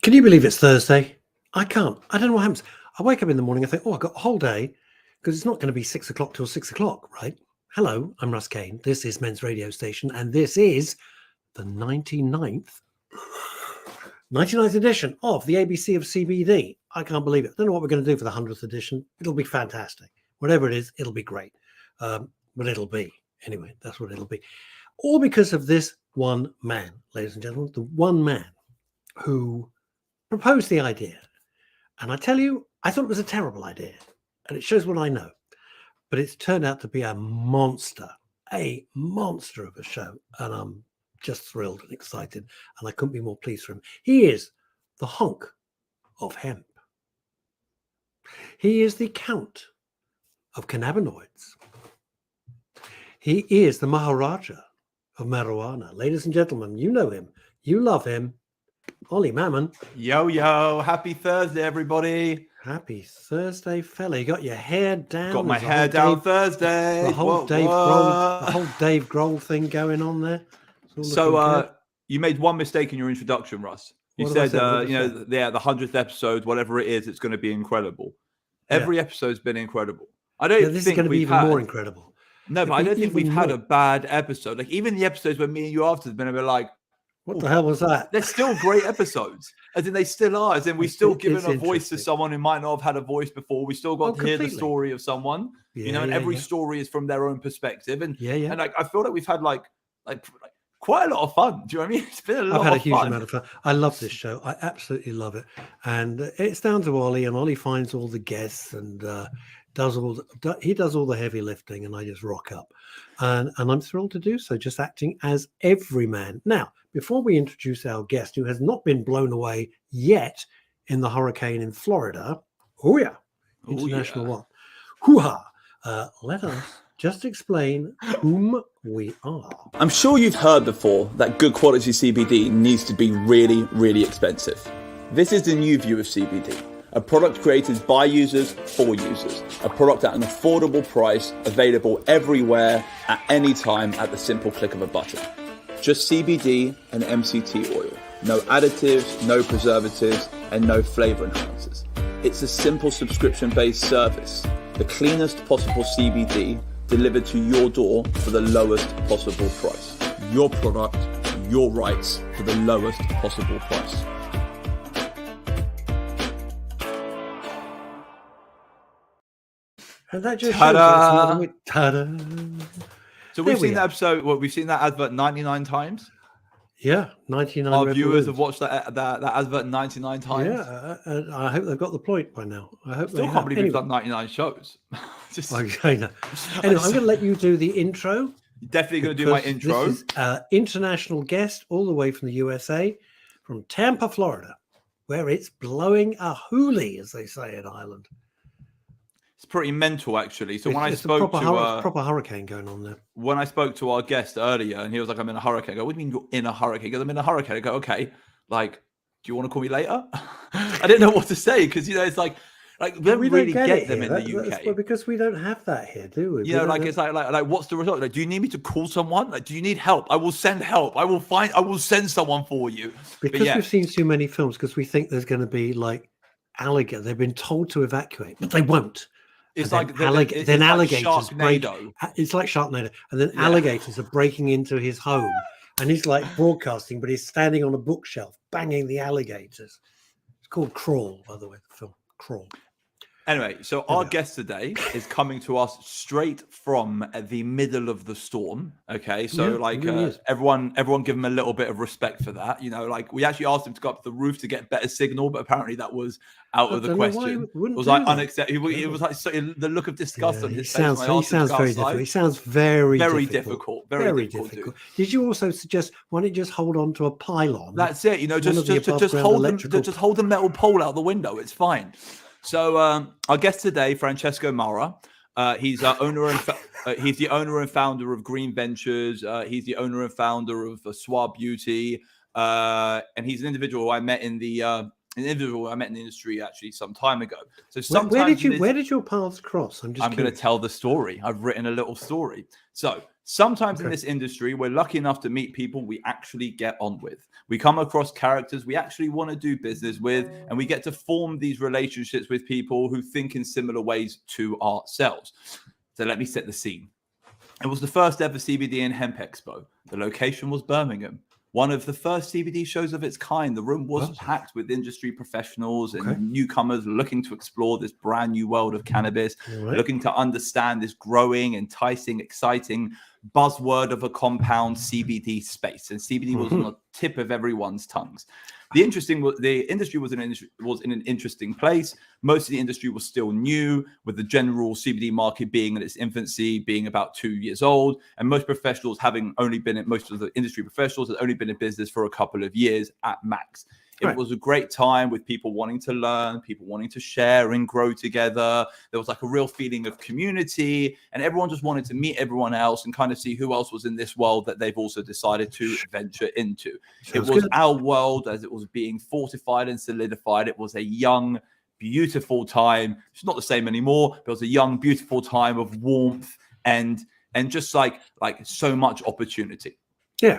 Can you believe it's Thursday? I can't. I don't know what happens. I wake up in the morning, I think, I've got a whole day, because it's not going to be 6 o'clock till 6 o'clock, right? Hello, I'm Russ Kane. This is Men's Radio Station, and this is the 99th edition of the ABC of CBD. I can't believe it. I don't know what we're going to do for the 100th edition. It'll be fantastic. Whatever it is, it'll be great. But it'll be. Anyway, that's what it'll be. All because of this one man, ladies and gentlemen, the one man who proposed the idea. And I tell you, I thought it was a terrible idea. And it shows what I know. But it's turned out to be a monster of a show. And I'm just thrilled and excited. And I couldn't be more pleased for him. He is the honk of hemp. He is the Count of Cannabinoids. He is the Maharaja of marijuana. Ladies and gentlemen, you know him. You love him. Ollie Mammon. Yo, happy Thursday, everybody. Happy Thursday, fella. You got your hair down. Got my hair down Thursday. The whole Dave Grohl thing going on there. So you made one mistake in your introduction, Russ. You said, the 100th episode, whatever it is, it's going to be incredible. Every episode's been incredible. I don't think this is going to be even more incredible. No, but I don't think we've had a bad episode. Like even the episodes where me and you after have been a bit like, what the hell was that? They're still great episodes. As in they still are. As in we still given a voice to someone who might not have had a voice before. We still got to hear the story of someone. And every story is from their own perspective. And and like I feel like we've had like quite a lot of fun. Do you know what I mean? It's been a lot of fun. I've had a huge amount of fun. I love this show. I absolutely love it. And it's down to Ollie, and Ollie finds all the guests and does all the heavy lifting, and I just rock up. And I'm thrilled to do so, just acting as every man. Now, before we introduce our guest, who has not been blown away yet in the hurricane in Florida, international one, hoo-ha, let us just explain whom we are. I'm sure you've heard before that good quality CBD needs to be really, really expensive. This is the new view of CBD. A product created by users for users. A product at an affordable price, available everywhere, at any time, at the simple click of a button. Just CBD and MCT oil. No additives, no preservatives, and no flavor enhancers. It's a simple subscription-based service. The cleanest possible CBD delivered to your door for the lowest possible price. Your product, your rights for the lowest possible price. And that just shows ta-da. So we've seen that episode. We've seen that advert 99 times. Yeah, 99. Our viewers have watched that advert 99 times. Yeah, I hope they've got the point by now. I hope Still can't believe we've done 99 shows. I know. Anyway, I'm going to let you do the intro. You're definitely going to do my intro. This is international guest all the way from the USA, from Tampa, Florida, where it's blowing a hoolie, as they say in Ireland. It's pretty mental, actually. So when I spoke to proper hurricane going on there. When I spoke to our guest earlier, and he was like, "I'm in a hurricane." I go, "What do you mean you're in a hurricane?" He goes, "I'm in a hurricane." I go, "Okay, like, do you want to call me later?" I didn't know what to say because it's like we don't really get them in the UK. Well, because we don't have that here, do we? It's like what's the result? Like, do you need me to call someone? Like, do you need help? I will send help. I will send someone for you. Because we've seen too many films, because we think there's going to be like alligator. They've been told to evacuate, but they won't. It's like alligators break. It's like Sharknado, and then alligators are breaking into his home, and he's like broadcasting, but he's standing on a bookshelf, banging the alligators. It's called Crawl, by the way. The film Crawl. Anyway, so our guest today is coming to us straight from the middle of the storm. Okay, so everyone give him a little bit of respect for that. We actually asked him to go up to the roof to get better signal, but apparently that was out of the question. It was like unacceptable. It was like the look of disgust on his face. He sounds very difficult. He sounds very difficult. Very difficult. Did you also suggest why don't you just hold on to a pylon? That's it. Just hold the metal pole out the window. It's fine. So our guest today, Francesco Marra, he's the owner and founder of Green Ventures. He's the owner and founder of Suave Beauty, and he's an individual I met in the industry actually some time ago. So where did your paths cross? I'm going to tell the story. I've written a little story. So Sometimes in this industry, we're lucky enough to meet people we actually get on with. We come across characters we actually want to do business with, and we get to form these relationships with people who think in similar ways to ourselves. So let me set the scene. It was the first ever CBD and Hemp Expo. The location was Birmingham. One of the first CBD shows of its kind. The room was packed with industry professionals and newcomers looking to explore this brand new world of cannabis, looking to understand this growing, enticing, exciting buzzword of a compound CBD space. And CBD was on the tip of everyone's tongues. The industry was in an interesting place. Most of the industry was still new, with the general CBD market being in its infancy, being about 2 years old, and most of the industry professionals had only been in business for a couple of years at max. It was a great time with people wanting to learn, people wanting to share and grow together. There was like a real feeling of community, and everyone just wanted to meet everyone else and kind of see who else was in this world that they've also decided to venture into. It was our world as it was being fortified and solidified. It was a young, beautiful time. It's not the same anymore, but it was a young, beautiful time of warmth and just like so much opportunity. Yeah.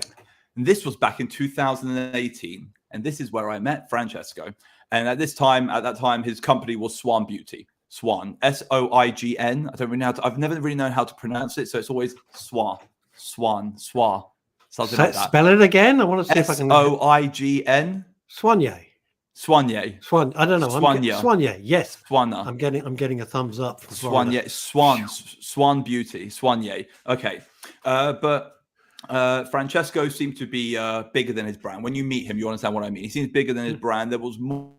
And this was back in 2018. And this is where I met Francesco. And at that time, his company was Swan Beauty. Swan, S-O-I-G-N. I've never really known how to pronounce it. So it's always Swan. Something like that. Spell it again. I want to see if I can. S-O-I-G-N. Swanye. I don't know. Swanye. Yes. Swanna. I'm getting a thumbs up from Swanye. Swan Beauty. Swanye. Okay. But Francesco seemed to be bigger than his brand. When you meet him, you understand what I mean. He seems bigger than his brand. There was more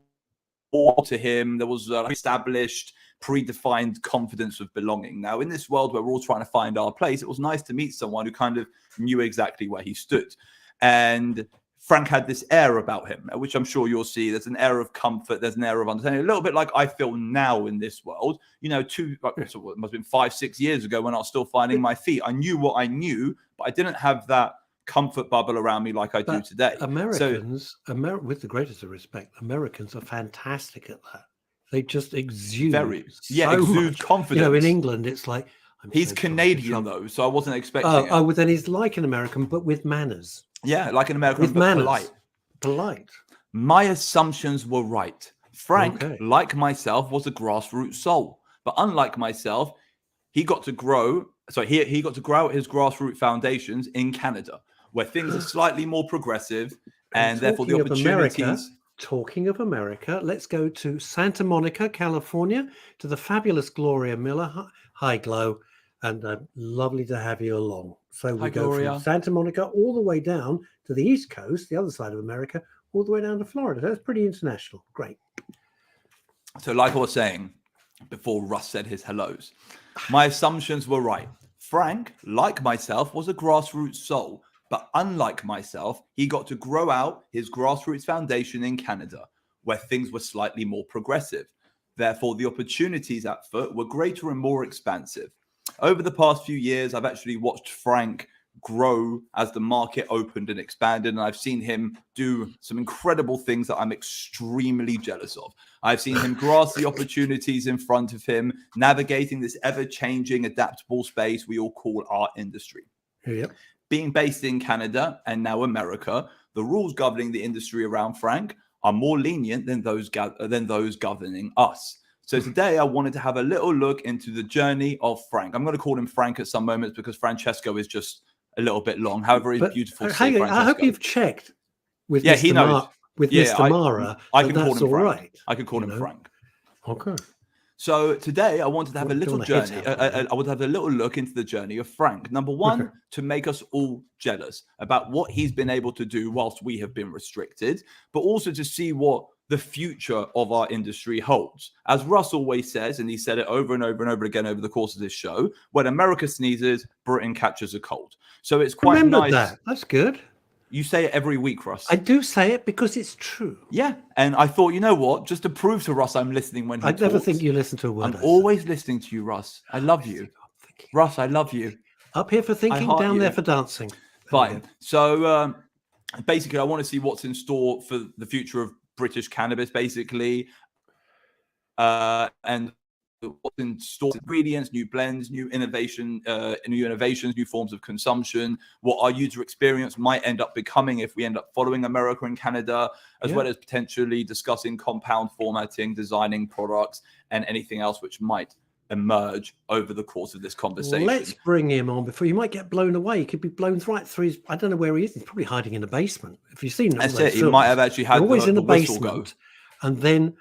to him. There was established, predefined confidence of belonging. Now, in this world where we're all trying to find our place, it was nice to meet someone who kind of knew exactly where he stood. And Frank had this air about him, which I'm sure you'll see. There's an air of comfort. There's an air of understanding. A little bit like I feel now in this world. You know, it must have been 5-6 years ago when I was still finding my feet. I knew what I knew, but I didn't have that comfort bubble around me like I do today. Americans, with the greatest of respect, Americans are fantastic at that. They just exude exude confidence. You know, in England, it's like he's Canadian though, so I wasn't expecting it. Oh, well, then he's like an American, but with manners. Yeah, like an American, with but manners. Polite. My assumptions were right. Frank, like myself, was a grassroots soul, but unlike myself, he got to grow. So he got to grow out his grassroots foundations in Canada, where things are slightly more progressive, and therefore the opportunities. Talking of America, let's go to Santa Monica, California, to the fabulous Gloria Miller. Hi, Glo, and lovely to have you along. So we go from Santa Monica all the way down to the East Coast, the other side of America, all the way down to Florida. That's pretty international. Great. So like I was saying before Russ said his hellos, my assumptions were right. Frank, like myself, was a grassroots soul. But unlike myself, he got to grow out his grassroots foundation in Canada, where things were slightly more progressive. Therefore, the opportunities at foot were greater and more expansive. Over the past few years, I've actually watched Frank grow as the market opened and expanded, and I've seen him do some incredible things that I'm extremely jealous of. I've seen him grasp the opportunities in front of him, navigating this ever-changing, adaptable space we all call our industry. Yep. Being based in Canada and now America, the rules governing the industry around Frank are more lenient than those governing us. So today I wanted to have a little look into the journey of Frank. I'm going to call him Frank at some moments because Francesco is just a little bit long. However, he's beautiful. I hope you've checked with Mr. He knows. Mr. Marra. I can call him Frank. I can call him Frank. Okay. So today I wanted to have a little journey. I want to have a little look into the journey of Frank. Number one, to make us all jealous about what he's been able to do whilst we have been restricted, but also to see what the future of our industry holds. As Russ always says, and he said it over and over and over again over the course of this show, when America sneezes, Britain catches a cold. So it's quite nice. That. That's good. You say it every week, Russ. I do say it because it's true. Yeah. And I thought, you know what? Just to prove to Russ I'm listening when he talks. I never think you listen to a word. I'm always listening to you, Russ. I love you. Russ, I love you. Up here for thinking, down there for dancing. Fine. So basically, I want to see what's in store for the future of British cannabis, basically. And what's in store, ingredients, new blends, new innovations, new forms of consumption, what our user experience might end up becoming if we end up following America and Canada, as well as potentially discussing compound formatting, designing products, and anything else which might emerge over the course of this conversation. Let's bring him on before he might get blown away. He could be blown right through his. I don't know where he is. He's probably hiding in the basement. If you've seen that's it, he might have actually had always in the basement, go. And then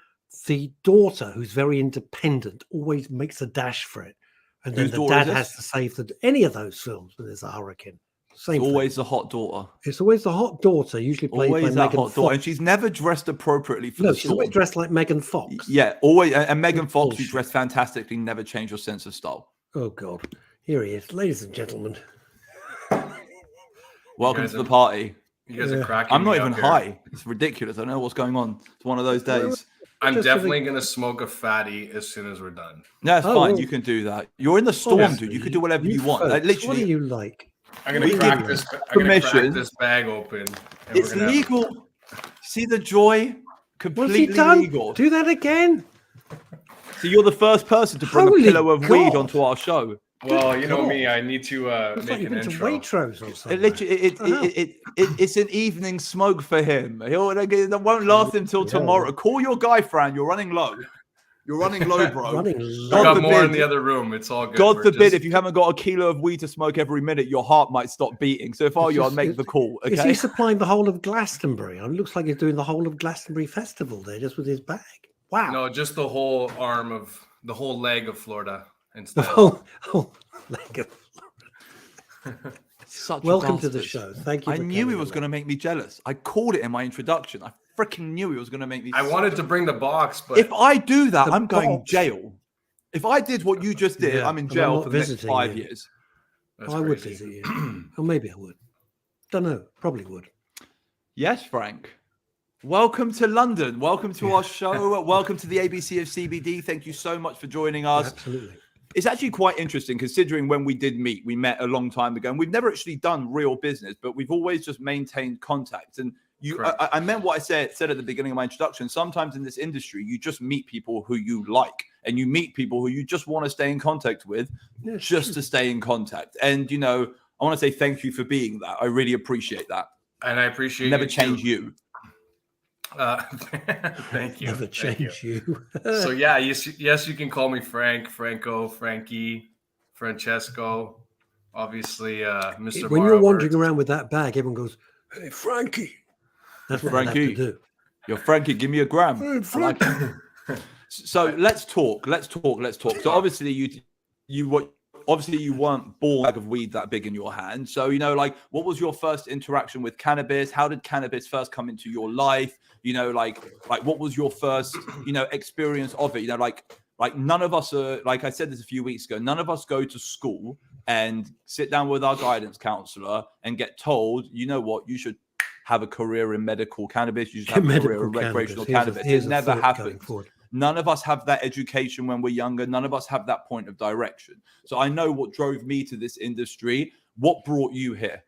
the daughter, who's very independent, always makes a dash for it, and then the dad has to save any of those films when there's a hurricane. Same it's always the hot daughter. It's always the hot daughter, usually played by Megan Fox. And she's never dressed appropriately for the she's always dressed like Megan Fox. Yeah, always. And Megan Fox, who dressed fantastically, never changed your sense of style. Oh, God. Here he is. Ladies and gentlemen. Welcome to the party. You guys are cracking I'm not me even up high. here. It's ridiculous. I don't know what's going on. It's one of those days. I'm definitely going to smoke a fatty as soon as we're done. No, it's fine. Well, you can do that. You're in the storm, dude. You can do whatever you want. Like, literally, what do you like? I'm going to crack this bag open. It's legal. See the joy? Completely legal. Do that again. So you're the first person to bring a pillow of weed onto our show. Well, you know me. I need to make an intro. Waitrose or something. It's an evening smoke for him. That won't last until tomorrow. Call your guy, Fran. You're running low. You're running low, bro. I got more in the other room. It's all good. God forbid if you haven't got a kilo of weed to smoke every minute, your heart might stop beating. So if I were you, I'd make the call. Okay? Is he supplying the whole of Glastonbury? It looks like he's doing the whole of Glastonbury Festival there, just with his bag. Wow. No, just the whole leg of Florida. The whole leg of Florida. Such Welcome to the show. Thank you. I knew he was going to make me jealous. I called it in my introduction. I freaking knew he was going to make me. I wanted to bring the box, but if I do that, I'm going jail. If I did what you just did, I'm in jail for the next 5 years. I would visit you, or maybe I would. Don't know. Probably would. Yes, Frank. Welcome to London. Welcome to our show. Welcome to the ABC of CBD. Thank you so much for joining us. Absolutely. It's actually quite interesting considering when we did meet, we met a long time ago, and we've never actually done real business, but we've always just maintained contact. And I meant what I said at the beginning of my introduction. Sometimes in this industry, you just meet people who you like, and you meet people who you just want to stay in contact with, to stay in contact. And, I want to say thank you for being that. I really appreciate that. And I appreciate Never change you. Thank you. Never change you. So yes, you can call me Frank, Franco, Frankie, Francesco. Obviously, Mr. When Marra you're wandering around with that bag, everyone goes, "Hey, Frankie." That's what Frankie. Have to do. You're Frankie. Give me a gram. Hey, Frankie. So let's talk. So obviously you weren't born with a bag of weed that big in your hand. So, what was your first interaction with cannabis? How did cannabis first come into your life? What was your first, experience of it? Like none of us are, like I said this a few weeks ago, none of us go to school and sit down with our guidance counselor and get told, you know what, you should have a career in medical cannabis. You should have a career in recreational cannabis. It never happened. None of us have that education when we're younger. None of us have that point of direction. So I know what drove me to this industry. What brought you here?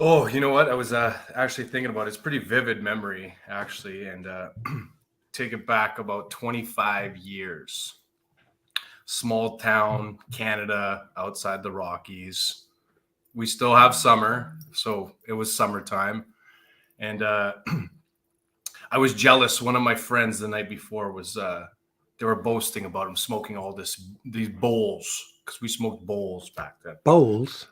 Oh, you know what? I was actually thinking about it. It's a pretty vivid memory, actually. And take it back about 25 years. Small town, Canada, outside the Rockies. We still have summer. So it was summertime. And I was jealous. One of my friends the night before was they were boasting about him smoking all these bowls, because we smoked bowls back then. Bowls?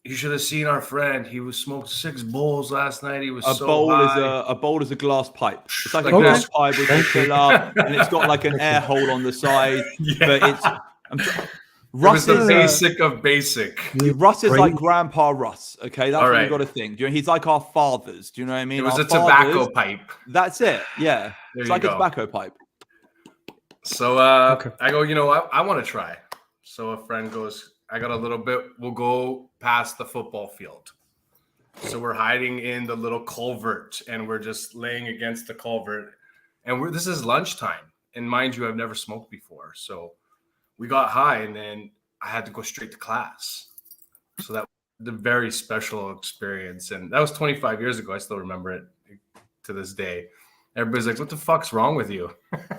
You should have seen our friend. He was smoked 6 bowls last night. He was a so bowl high. A bowl is a glass pipe. It's like a Okay. glass pipe with a fill up, and it's got like an air hole on the side. Yeah. But it's It Russ was the is basic of basic. Russ is like Grandpa Russ. Okay, that's All what right. you got to think. He's like our fathers. Do you know what I mean? It was Our a tobacco fathers- pipe. That's it. Yeah, There it's you like go. a tobacco pipe. So Okay. I go, I want to try. So a friend goes, I got a little bit. We'll go past the football field. So we're hiding in the little culvert, and we're just laying against the culvert. And this is lunchtime. And mind you, I've never smoked before. So we got high, and then I had to go straight to class. So that was a very special experience. And that was 25 years ago. I still remember it to this day. Everybody's like, "What the fuck's wrong with you?"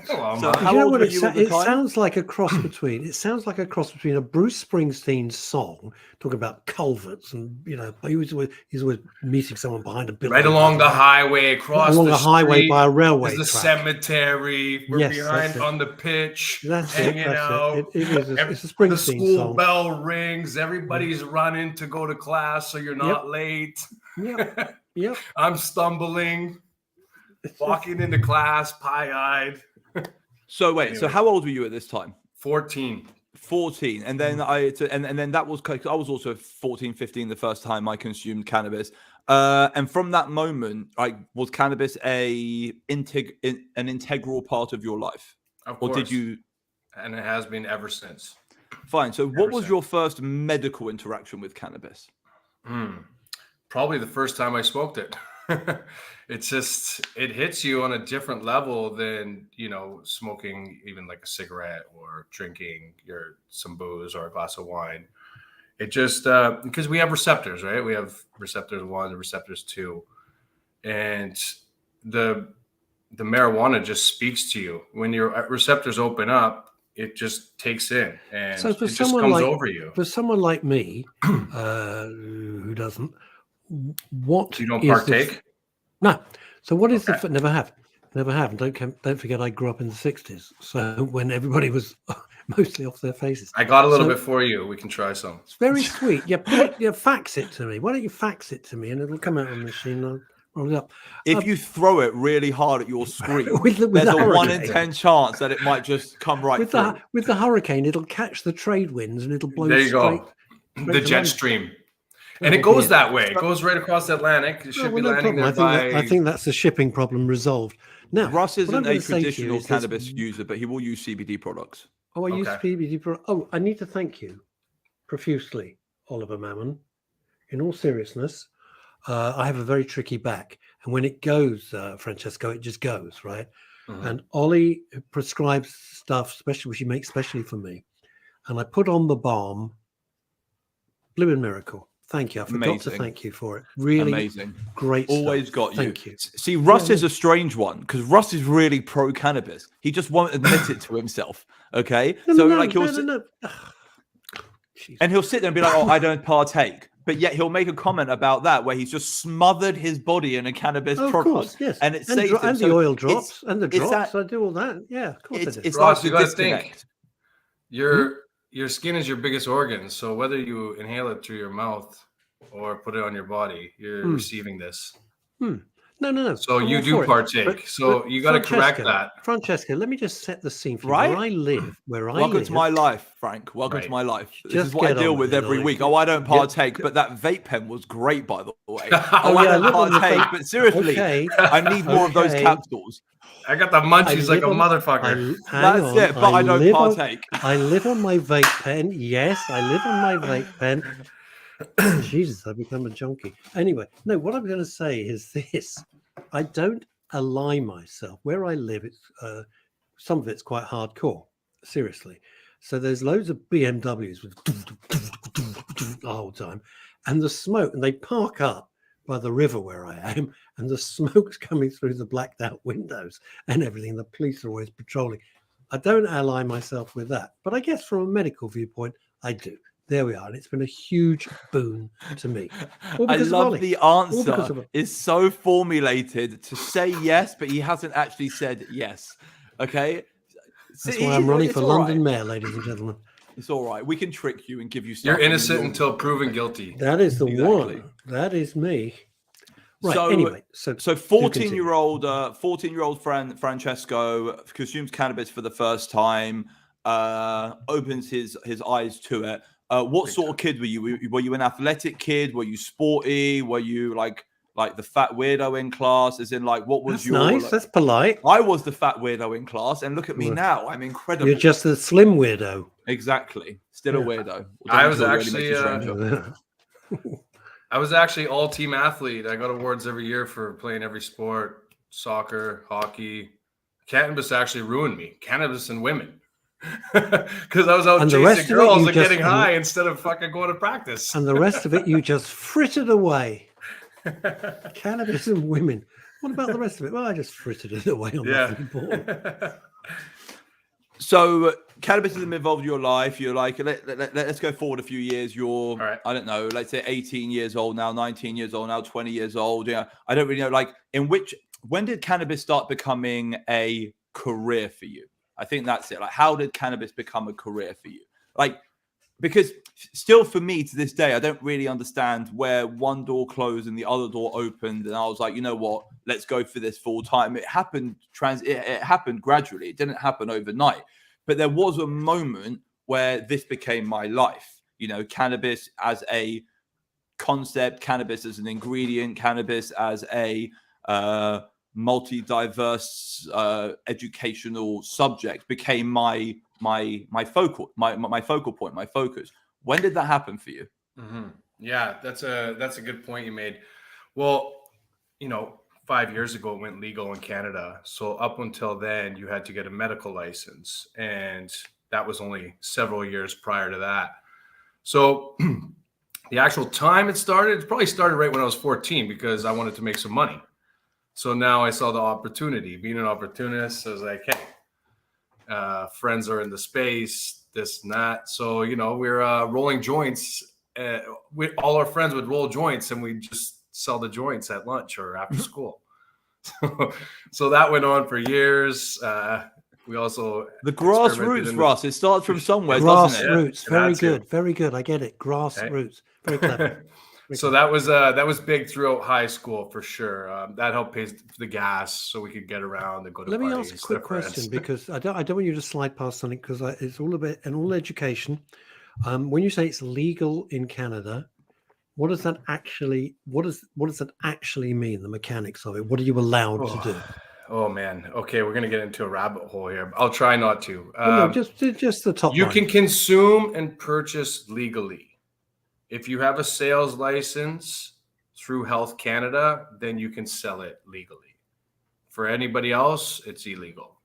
Well, So You how know old what were it, you sa- at the it time? sounds like a cross between? It sounds like a cross between a Bruce Springsteen song talking about culverts, and he's always meeting someone behind a building, right along the highway, across along the a highway street by a railway is the track. cemetery. We're Yes, behind that's it. on the pitch, That's hanging it. out. It is. It's a The Springsteen school song. bell rings. Everybody's running to go to class, so you're not late. Yep. Yep. I'm stumbling, walking into class, pie-eyed. So wait, so Anyway. how old were you at this time? 14. 14. And then and then that was, I was also 14, 15 the first time I consumed cannabis. And from that moment, was cannabis an integral part of your life? Of course. Or did you? And it has been ever since. Fine. So what was since. your first medical interaction with cannabis? Probably the first time I smoked it. It hits you on a different level than, smoking even like a cigarette or drinking some booze or a glass of wine. It just, because we have receptors, right? We have receptors 1 and receptors 2. And the marijuana just speaks to you. When your receptors open up, it just takes in and So it just comes over you. For someone like me, who doesn't, what You don't is partake? No. So what is Okay. never have. And don't forget, I grew up in the 60s. So when everybody was mostly off their faces. I got a little bit for you. We can try some. It's very sweet. Fax it to me. Why don't you fax it to me and it'll come out on the machine. I'll roll it up. If you throw it really hard at your screen, With there's the a 1 in hurricane. 10 chance that it might just come right with through. with the hurricane, it'll catch the trade winds and it'll blow There you straight. go. The to jet London. stream. And it goes that way. It goes right across the Atlantic. It should be No landing problem. there by... I think that's the shipping problem resolved. Now, Russ what I'm isn't a gonna say to you traditional is there's- cannabis user, but he will use CBD products. Oh, I use Okay. CBD. I need to thank you profusely, Oliver Mammon. In all seriousness, I have a very tricky back, and when it goes, Francesco, it just goes, right? Mhm. And Ollie prescribes stuff, especially which he makes specially for me, and I put on the balm. Blue and Miracle. Thank you. I forgot to Amazing. thank you for it. Really Amazing. great. Always stuff. got you. Thank you. See, Russ is a strange one because Russ is really pro cannabis. He just won't admit it to himself. Okay. And he'll sit there and be like, "Oh, I don't partake," but yet he'll make a comment about that where he's just smothered his body in a cannabis Of product. course, yes. And it saves him. and So the oil it's- drops and the it's drops. that- I do all that. Yeah, of course I do. It's Ross, like you the gotta disconnect. think. Your skin is your biggest organ. So whether you inhale it through your mouth or put it on your body, you're receiving this. No. So I'm you all do for it. partake. So you got to correct Francesco, that. Francesco, let me just set the scene for you. Right? Where I live, Welcome to my life, Frank. Welcome to Right. my life. This Just is what I get deal on with with it, every Ollie. week. Oh, I don't Get- partake, but that vape pen was great, by the way. Oh, Oh, I yeah, I don't live on the partake, vape- but seriously, Okay. I need more of those Okay. capsules. I got the munchies like a live on- motherfucker. hang That's on, it, but I don't live on- partake. I live on my vape pen. Yes, I live on my vape pen. Jesus, I've become a junkie. Anyway, no, what I'm going to say is this. I don't ally myself. Where I live, it's some of it's quite hardcore, seriously. So there's loads of BMWs with the whole time, and the smoke, and they park up by the river where I am, and the smoke's coming through the blacked out windows and everything. The police are always patrolling. I don't ally myself with that, but I guess from a medical viewpoint, I do. There we are, and it's been a huge boon to me. All I because of love Ollie. the All because answer of- is so formulated to say yes, but he hasn't actually said yes. Okay, That's why I'm running it's for all London right. Mayor, ladies and gentlemen. It's all right. We can trick you and give you stuff. You're and then innocent you'll- until proven guilty. That is the Exactly. one. That is me. Right. So- Anyway, so So do 14-year-old Francesco consumes cannabis for the first time, opens his eyes to it. What Big sort of kid were you? Were you an athletic kid? Were you sporty? Were you like the fat weirdo in class? As in, like, what was That's your? nice. like- That's polite. I was the fat weirdo in class, and look at me Well, now. I'm incredible. You're just a slim weirdo. Exactly. Still a Yeah. weirdo. I was Really actually, makes you stranger. I was actually all team athlete. I got awards every year for playing every sport, soccer, hockey. Cannabis actually ruined me. Cannabis and women. Because I was out And the rest chasing of it, girls you and just- getting high instead of fucking going to practice. And the rest of it, you just frittered away. Cannabis and women. What about the rest of it? Well, I just frittered it away on nothing important. So cannabis is involved in your life. You're like, let's go forward a few years. You're, right. I don't know, let's say 18 years old now, 19 years old now, 20 years old. Yeah, I don't really know. Like, when did cannabis start becoming a career for you? I think that's it. Like, how did cannabis become a career for you? Like, because still for me to this day, I don't really understand where one door closed and the other door opened. And I was like, you know what? Let's go for this full time. It happened it happened gradually. It didn't happen overnight. But there was a moment where this became my life. You know, cannabis as a concept, cannabis as an ingredient, cannabis as a multi-diverse educational subject became my focal point, my focus. When did that happen for you? Mm-hmm. Yeah, that's a good point you made. Well, 5 years ago it went legal in Canada. So up until then, you had to get a medical license, and that was only several years prior to that. So the actual time it probably started right when I was 14 because I wanted to make some money. So now I saw the opportunity. Being an opportunist, I was like, hey, friends are in the space, this and that. So, we're rolling joints. All our friends would roll joints, and we just sell the joints at lunch or after school. So that went on for years. We also the grassroots, Russ. It starts from somewhere, doesn't it? Grassroots, very good, very good. I get it. Grassroots, very clever. So that was big throughout high school for sure. That helped pay the gas so we could get around and go to Let parties. me ask a quick question because I don't want you to slide past something because it's all about and all education. When you say it's legal in Canada, what does that actually mean? The mechanics of it. What are you allowed to do? Oh man. Okay, we're gonna get into a rabbit hole here. I'll try not to. No, just the top. You line. can consume and purchase legally. If you have a sales license through Health Canada, then you can sell it legally. For anybody else, it's illegal.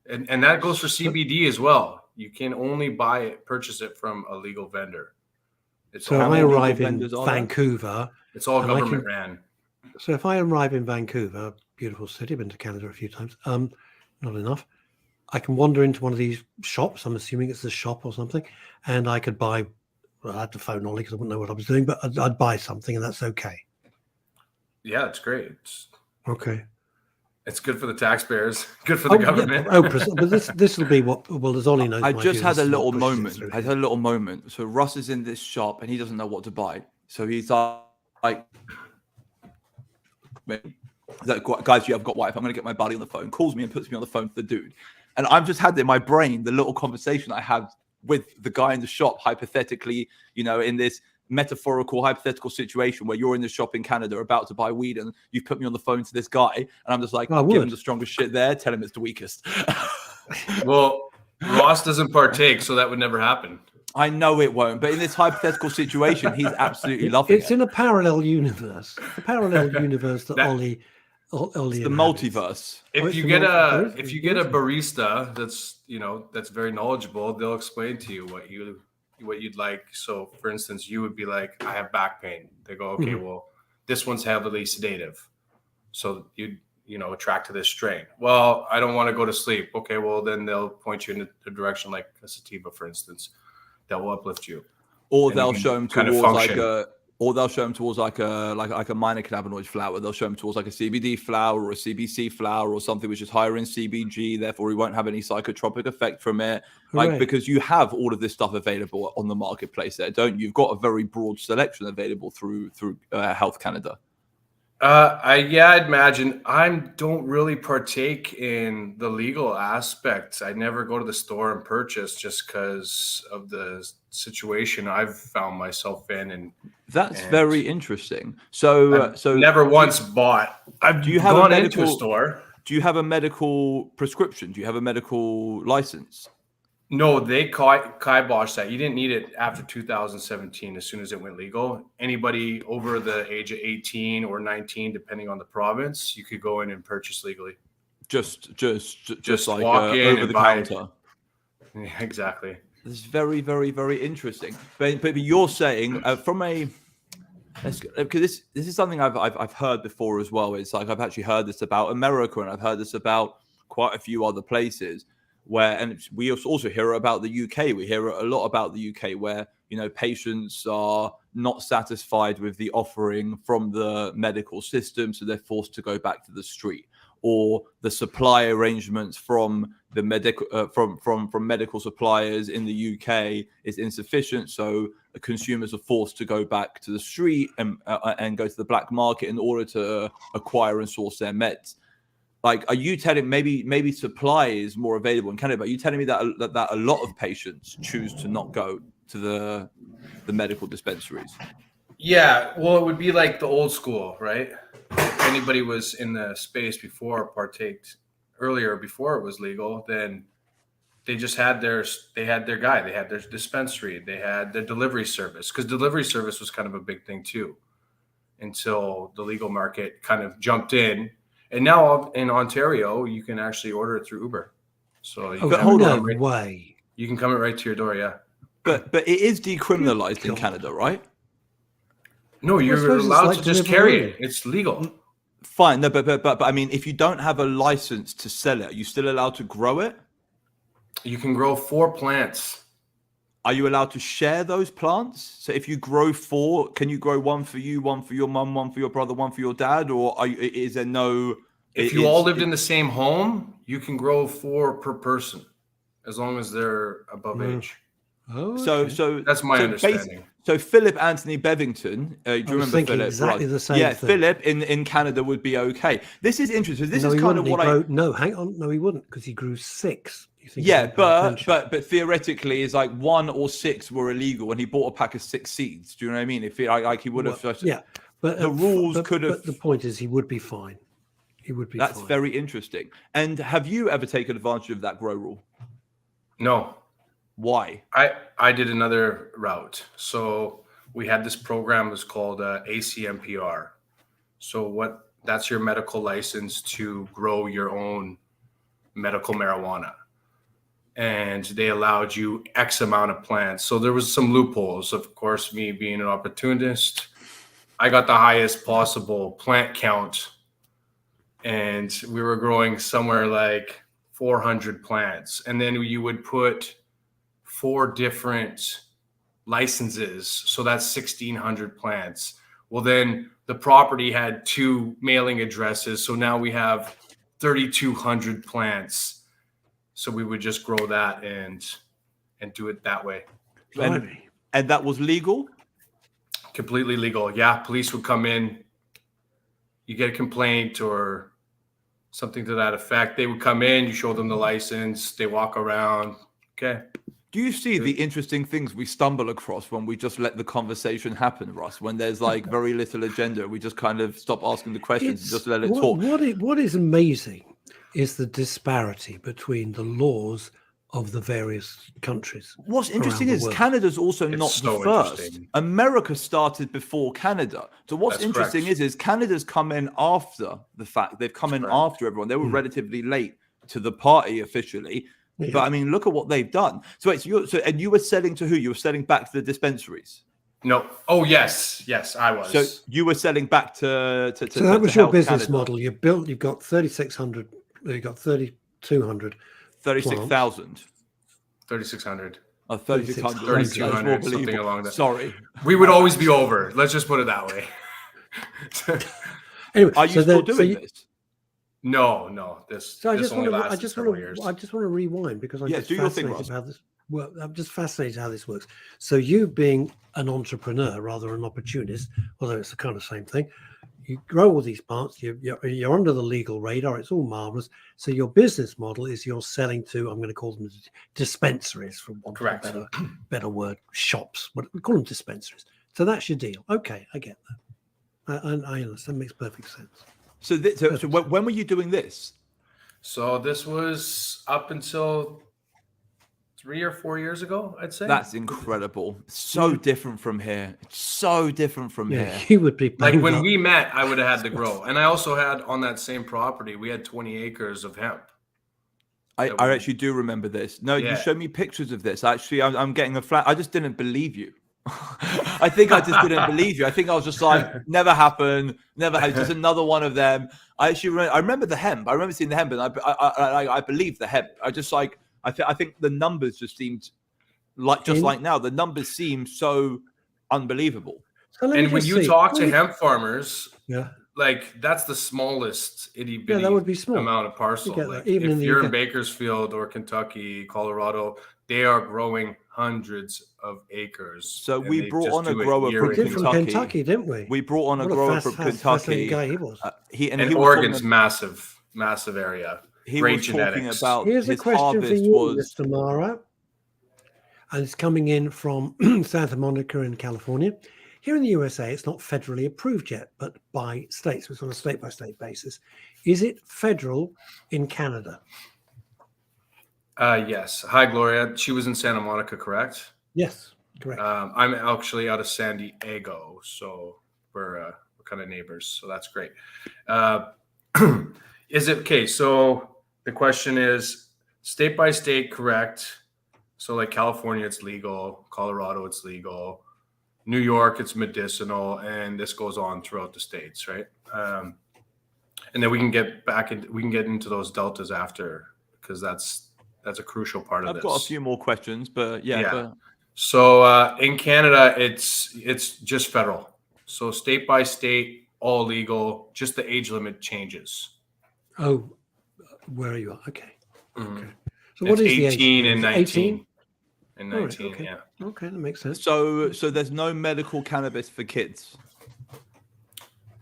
And that goes for CBD as well. You can only purchase it from a legal vendor. So if I arrive in Vancouver, it's all government ran. So if I arrive in Vancouver, beautiful city, been to Canada a few times, not enough. I can wander into one of these shops. I'm assuming it's a shop or something, and I could buy. Well, I had to phone Ollie because I wouldn't know what I was doing, but I'd buy something, and that's okay. Yeah, it's great. Okay. It's good for the taxpayers, good for the government. Yeah. But this will be what. Well, as Ollie knows, I just had a little moment. I had a little moment. So Russ is in this shop and he doesn't know what to buy. So he's like, guys, I've got Wi-Fi. I'm going to get my buddy on the phone. Calls me and puts me on the phone to the dude. And I've just had in my brain the little conversation I had with the guy in the shop, hypothetically, in this metaphorical, hypothetical situation where you're in the shop in Canada about to buy weed and you've put me on the phone to this guy. And I'm just like, give him the strongest shit there. Tell him it's the weakest. Well, Ross doesn't partake, so that would never happen. I know it won't, but in this hypothetical situation, he's absolutely loving it. It's in a parallel universe. A parallel universe that Ollie it's the multiverse. If you get a barista that's very knowledgeable, they'll explain to you what you'd like. So for instance, you would be like, I have back pain. They go, okay, well, this one's heavily sedative. So you attract to this strain. Well, I don't want to go to sleep. Okay, well then they'll point you in a direction like a sativa, for instance, that will uplift you. Or they'll show them towards like a minor cannabinoid flower. They'll show them towards like a CBD flower or a CBC flower or something which is higher in CBG. Therefore, we won't have any psychotropic effect from it. Because you have all of this stuff available on the marketplace there, don't you? You've got a very broad selection available through Health Canada. I'd imagine. I don't really partake in the legal aspects. I never go to the store and purchase just because of the situation I've found myself in. And that's very interesting. So never once bought. Do you have a medical store? Do you have a medical prescription? Do you have a medical license? No, they kiboshed that. You didn't need it after 2017 as soon as it went legal. Anybody over the age of 18 or 19, depending on the province, you could go in and purchase legally. Just like walk in over the counter. Yeah, exactly. It's very, very, very interesting. But you're saying from a Because this is something I've heard before as well. It's like I've actually heard this about America, and I've heard this about quite a few other places where, and we also hear about the UK. We hear a lot about the UK where, you know, patients are not satisfied with the offering from the medical system, so they're forced to go back to the street, or the supply arrangements from the medical from medical suppliers in the UK is insufficient, so consumers are forced to go back to the street and go to the black market in order to acquire and source their meds. Like, are you telling maybe supply is more available in Canada? But are you telling me that a lot of patients choose to not go to the medical dispensaries? Yeah, well, it would be like the old school, right? If anybody was in the space before, partaked earlier before it was legal, then they just had their guy, they had their dispensary, they had their delivery service, because delivery service was kind of a big thing too, until the legal market kind of jumped in. And now in Ontario, you can actually order it through Uber. So you you can come it right to your door, yeah. But it is decriminalized in Canada, right? No, you're allowed to just carry it. It's legal. Fine, no, but I mean, if you don't have a license to sell it, are you still allowed to grow it? You can grow 4 plants. Are you allowed to share those plants? So if you grow 4, can you grow one for you, one for your mum, one for your brother, one for your dad, or is there no? If you all lived in the same home, you can grow 4 per person, as long as they're above age. Oh, okay. So that's my understanding. So Philip Anthony Bevington, do you remember Philip? Exactly the same thing. Philip in Canada would be okay. This is interesting. This is kind of what hang on. No, he wouldn't, because he grew 6. But theoretically, it's like 1 or 6 were illegal, and he bought a pack of 6 seeds. Do you know what I mean? If he would have, but the rules could have. But the point is, he would be fine. He would be. That's fine. very interesting. And have you ever taken advantage of that grow rule? No. Why? I did another route. So we had this program, it was called ACMPR. So that's your medical license to grow your own medical marijuana. And they allowed you X amount of plants. So there was some loopholes. Of course, me being an opportunist, I got the highest possible plant count. And we were growing somewhere like 400 plants. And then you would put 4 different licenses. So that's 1,600 plants. Well, then the property had 2 mailing addresses. So now we have 3,200 plants. So we would just grow that and do it that way. And that was legal? Completely legal. Yeah. Police would come in. You get a complaint or something to that effect. They would come in, you show them the license, they walk around. Okay. Do you see the interesting things we stumble across when we just let the conversation happen, Russ? When there's like very little agenda, we just kind of stop asking the questions and just let it talk. What is amazing is the disparity between the laws of the various countries. What's interesting is Canada's also not the first. America started before Canada. So what's interesting is Canada's come in after the fact. They've come in after everyone. They were relatively late to the party officially. Yeah. But I mean, look at what they've done. So wait, and you were selling to who? You were selling back to the dispensaries? No. Oh, yes, I was. So you were selling back to so that was your business model. You've got 3,600. You got 3,200. 36,000. 3,600. Oh, 3,600. 3,200. Something along that. Sorry. We would always be over. Let's just put it that way. Anyway, are you still doing this? No. This only lasts several years. I just want to rewind because I'm just do your fascinated thing, how this. Well, I'm just fascinated how this works. So you being an entrepreneur rather than an opportunist, although it's the kind of same thing, you grow all these plants. You're under the legal radar. It's all marvelous. So your business model is you're selling to, I'm going to call them dispensaries, for want of a better word, shops. What we call them, dispensaries. So that's your deal. Okay, I get that. I understand. Makes perfect sense. So when were you doing this? So this was up until 3 or 4 years ago, I'd say. That's incredible. So different from here. It's so different from here. You would be like when we met, I would have had to grow. And I also had on that same property, we had 20 acres of hemp. I actually do remember this. No, you showed me pictures of this. Actually, I'm getting a flat. I just didn't believe you. I think I just didn't believe you. I think I was just like, never happened, never had. Just another one of them. I remember the hemp. I remember seeing the hemp, and I believe the hemp. I just like I think the numbers just seemed like like now the numbers seem so unbelievable. So and when you talk to hemp farmers, yeah, like that's the smallest itty bitty that would be small amount of parcel. Like, even if you're in Bakersfield or Kentucky, Colorado, they are growing hundreds of acres. So we brought on a grower from Kentucky, didn't we? We brought on a grower from Kentucky. Guy he was. And Oregon's massive area. He Great was genetics. talking about here's a his question for you, was... Mr. Marra, and it's coming in from Santa Monica in California. Here in the USA, it's not federally approved yet, but by states. It's on a state-by-state basis. Is it federal in Canada? Yes. Hi, Gloria. She was in Santa Monica, correct? Yes, correct. I'm actually out of San Diego, so we're kind of neighbors. So that's great. Is it okay? So the question is state by state, correct? So like California, it's legal. Colorado, it's legal. New York, it's medicinal, and this goes on throughout the states, right? And then we can get into those deltas after, because that's a crucial part of this. I've got a few more questions, but yeah. So in Canada, it's just federal. So state by state, all legal. Just the age limit changes. Oh, where are you? Okay. Mm-hmm. Okay. So what is 18 the age? and 19? 18? And 19, okay. Yeah. Okay, that makes sense. So there's no medical cannabis for kids?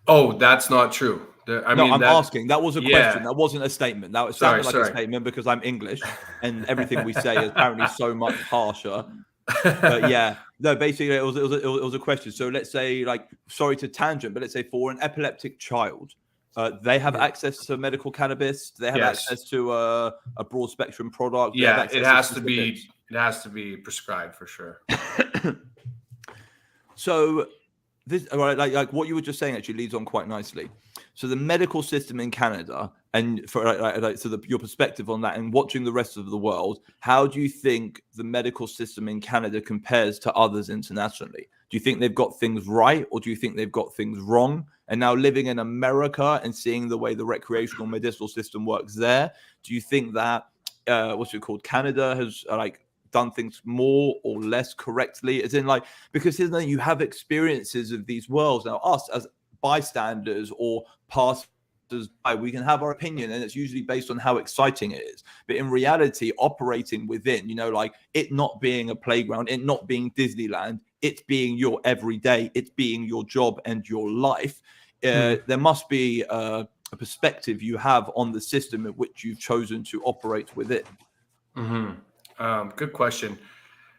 Oh, that's not true. I'm asking. That was a question. That wasn't a statement. That sounded like a statement because I'm English and everything we say is apparently so much harsher. But yeah, no, basically it was a question. So let's say, like, sorry to tangent, but let's say for an epileptic child, they have access to medical cannabis. They have access to a broad spectrum product. Yeah, it has to be prescribed for sure. So this, like what you were just saying actually leads on quite nicely. So the medical system in Canada, and for your perspective on that, and watching the rest of the world, how do you think the medical system in Canada compares to others internationally? Do you think they've got things right, or do you think they've got things wrong? And now living in America and seeing the way the recreational medicinal system works there, do you think that Canada has done things more or less correctly? As in, because you have experiences of these worlds. Now, us as bystanders or passers by, we can have our opinion, and it's usually based on how exciting it is. But in reality, operating within, it not being a playground, it not being Disneyland, it being your everyday, it being your job and your life, there must be a perspective you have on the system in which you've chosen to operate within. Good question.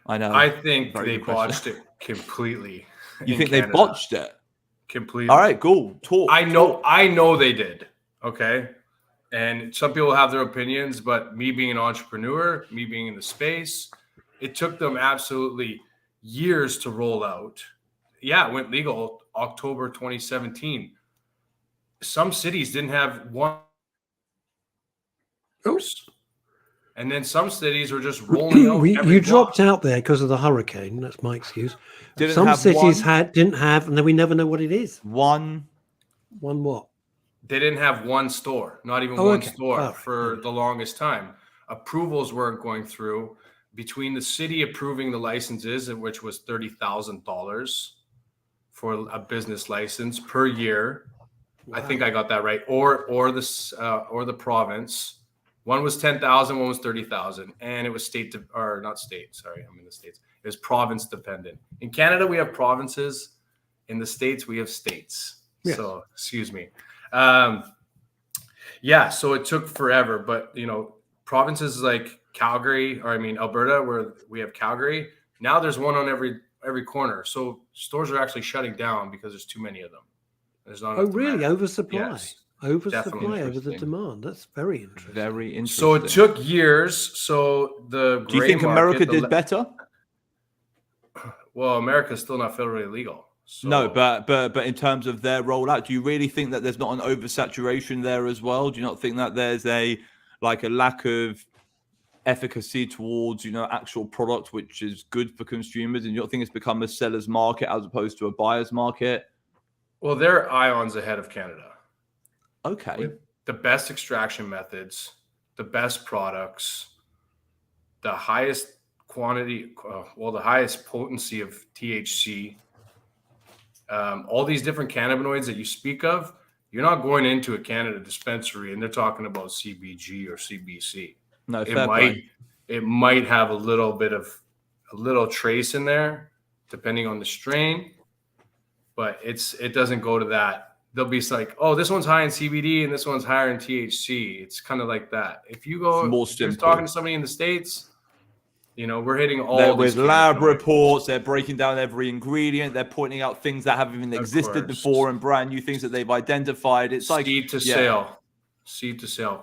I know. I think they botched it completely. You think they botched it? Completely. All right, cool. Talk. I know they did. Okay. And some people have their opinions, but me being an entrepreneur, me being in the space, it took them absolutely years to roll out. Yeah, it went legal October 2017. Some cities didn't have one. Oops. And then some cities were just rolling out. You dropped out there because of the hurricane. That's my excuse. Some cities didn't have, and then we never know what it is. One what? They didn't have one store, not even one store for the longest time. Approvals weren't going through. Between the city approving the licenses, which was $30,000 for a business license per year. Wow. I think I got that right. Or the province. One was 10,000, one was 30,000, and it was not state. Sorry, I'm in the States. It was province dependent. In Canada, we have provinces. In the States, we have states. Yes. So, excuse me. So it took forever, but provinces like Alberta, where we have Calgary. Now there's one on every corner. So stores are actually shutting down because there's too many of them. There's not. Oh, really? Oversupply. Yes. Oversupply over the demand. That's very interesting. Very interesting. So it took years. So do you think America did better? Well, America's still not federally legal. So. No, but in terms of their rollout, do you really think that there's not an oversaturation there as well? Do you not think that there's a lack of efficacy towards, actual product which is good for consumers? And you don't think it's become a seller's market as opposed to a buyer's market? Well, they're ions ahead of Canada. Okay. With the best extraction methods, the best products, the highest quantity, the highest potency of THC, all these different cannabinoids that you speak of, you're not going into a Canada dispensary and they're talking about CBG or CBC. No, it might have a little trace in there, depending on the strain, but it doesn't go to that. They'll be like, oh, this one's high in CBD and this one's higher in THC. It's kind of like that. If you go, you're talking to somebody in the States, we're hitting all with lab reports. They're breaking down every ingredient. They're pointing out things that haven't even existed before and brand new things that they've identified. It's like seed to sale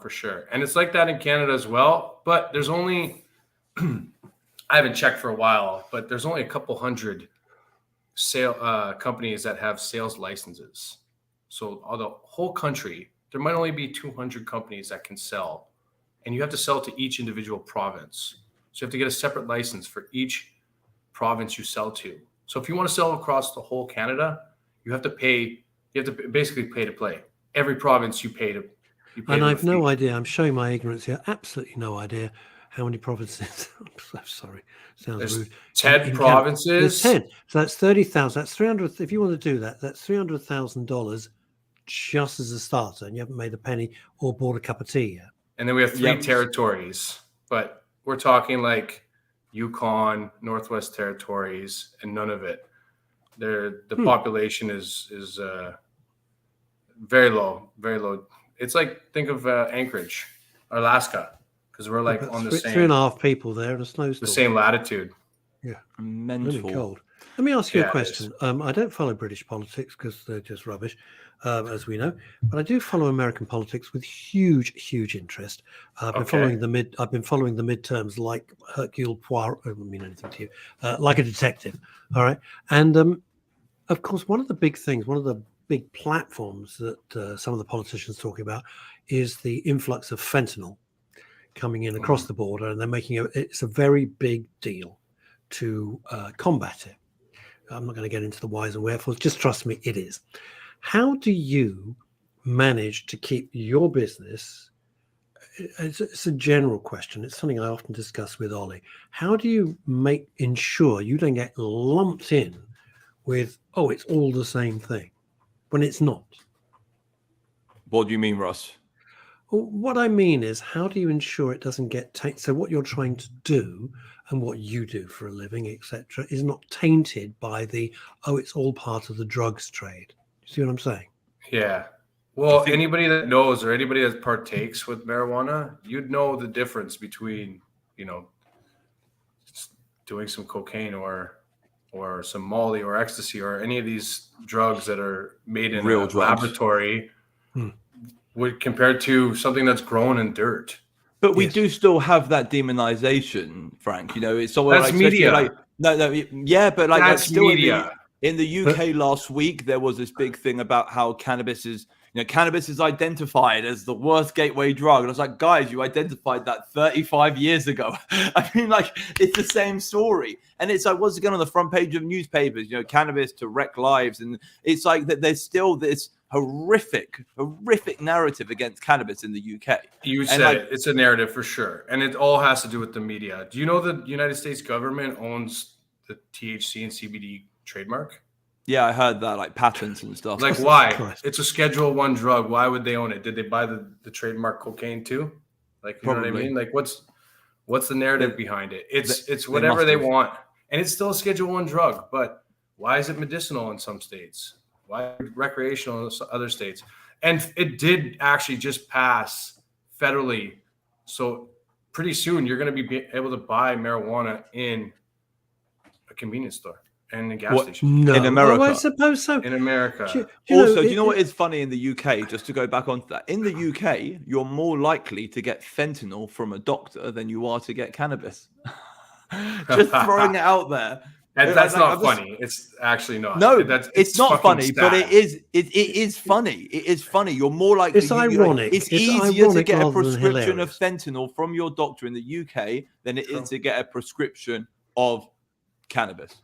for sure. And it's like that in Canada as well. But there's only, I haven't checked for a while, but there's only a couple hundred companies that have sales licenses. So the whole country, there might only be 200 companies that can sell, and you have to sell to each individual province. So you have to get a separate license for each province you sell to. So if you want to sell across the whole Canada, you have to basically pay to play. Every province you pay to. And I've no idea. I'm showing my ignorance here. Absolutely no idea how many provinces. I'm so sorry. Sounds rude. 10 provinces. There's 10. So that's 30,000. That's 300. If you want to do that, that's $300,000 just as a starter, and you haven't made a penny or bought a cup of tea yet. And then we have 3 territories, but we're talking like Yukon, Northwest Territories, and none of it. The population is very low, very low. It's like, think of Anchorage, Alaska, because we're like on the same 3.5 people there in a snowstorm. The same latitude. Yeah, mental. really cold. Let me ask you a question. I don't follow British politics because they're just rubbish, as we know. But I do follow American politics with huge interest. I've been following the midterms like Hercule Poirot. I don't mean anything to you. Like a detective. All right. And of course, one of the big things, one of the big platforms that some of the politicians talking about is the influx of fentanyl coming in across the border, and they're making it's a very big deal to combat it. I'm not going to get into the whys and wherefores. Just trust me, it is. How do you manage to keep your business? It's a general question. It's something I often discuss with Ollie. How do you ensure you don't get lumped in with, it's all the same thing, when it's not? What do you mean, Russ? Well, what I mean is, how do you ensure it doesn't get tainted? So what you're trying to do and what you do for a living, etc., is not tainted by it's all part of the drugs trade. You see what I'm saying? Yeah. Well, anybody that knows or anybody that partakes with marijuana, you'd know the difference between, doing some cocaine or some Molly or ecstasy or any of these drugs that are made in a laboratory compared to something that's grown in dirt. But we do still have that demonization, Frank. It's all that's media. But that's still media. In the UK last week, there was this big thing about how cannabis is identified as the worst gateway drug. And I was like, guys, you identified that 35 years ago. I mean, it's the same story. And it's like, once again, on the front page of newspapers, cannabis to wreck lives. And it's like that there's still this horrific narrative against cannabis in the UK. You said it. It's a narrative for sure. And it all has to do with the media. Do you know the United States government owns the THC and CBD trademark? Yeah, I heard that, patents and stuff. Why? It's a Schedule I drug. Why would they own it? Did they buy the trademark cocaine too? Probably. Know what I mean? What's the narrative behind it? It's whatever they want. And it's still a Schedule I drug, but why is it medicinal in some states? Why recreational in other states? And it did actually just pass federally. So pretty soon you're going to be able to buy marijuana in a convenience store and a gas station. No, in America. I suppose so. In America. Do you know what is funny in the UK? Just to go back onto that, in the UK, you're more likely to get fentanyl from a doctor than you are to get cannabis. Just throwing it out there. And that's not funny. It's actually not. No, it's it's not funny, sad. but it is. It is funny. It is funny. You're more likely. It's ironic. It's easier to get a rather than prescription of hilarious. fentanyl from your doctor in the UK than it is to get a prescription of cannabis.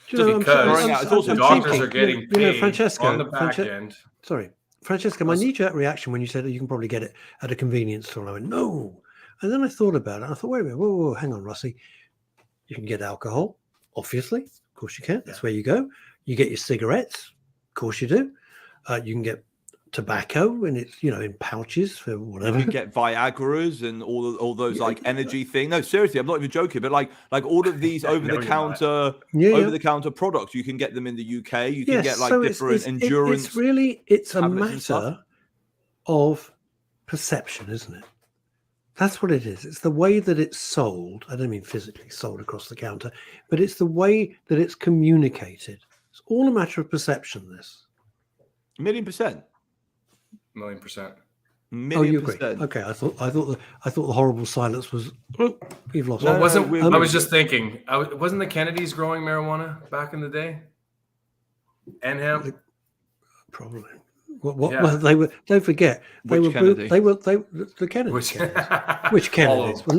Do you know, Because it's also doctors are getting paid Francesco, on the back end. Sorry, Francesco, my knee-jerk reaction when you said that you can probably get it at a convenience store, I went, no. And then I thought about it. I thought, wait a minute, whoa, hang on, Russie. You can get alcohol, obviously. Of course you can. That's where you go. You get your cigarettes. Of course you do. You can get tobacco, and it's, you know, in pouches for whatever. You can get Viagra's and all those like energy thing. No, seriously, I'm not even joking. But like all of these over the counter products, you can get them in the UK. You can get like different endurance. It's a matter of perception, isn't it? That's what it is. It's the way that it's sold. I don't mean physically sold across the counter, but it's the way that it's communicated. It's all a matter of perception. This 1,000,000%. 1,000,000%. Oh, you agree? Okay, I thought the horrible silence was. Oh, we've lost. Well, I was just thinking. Wasn't the Kennedys growing marijuana back in the day? And hemp? Probably. Well, they were. Don't forget, the Kennedys. Which Kennedys? Well,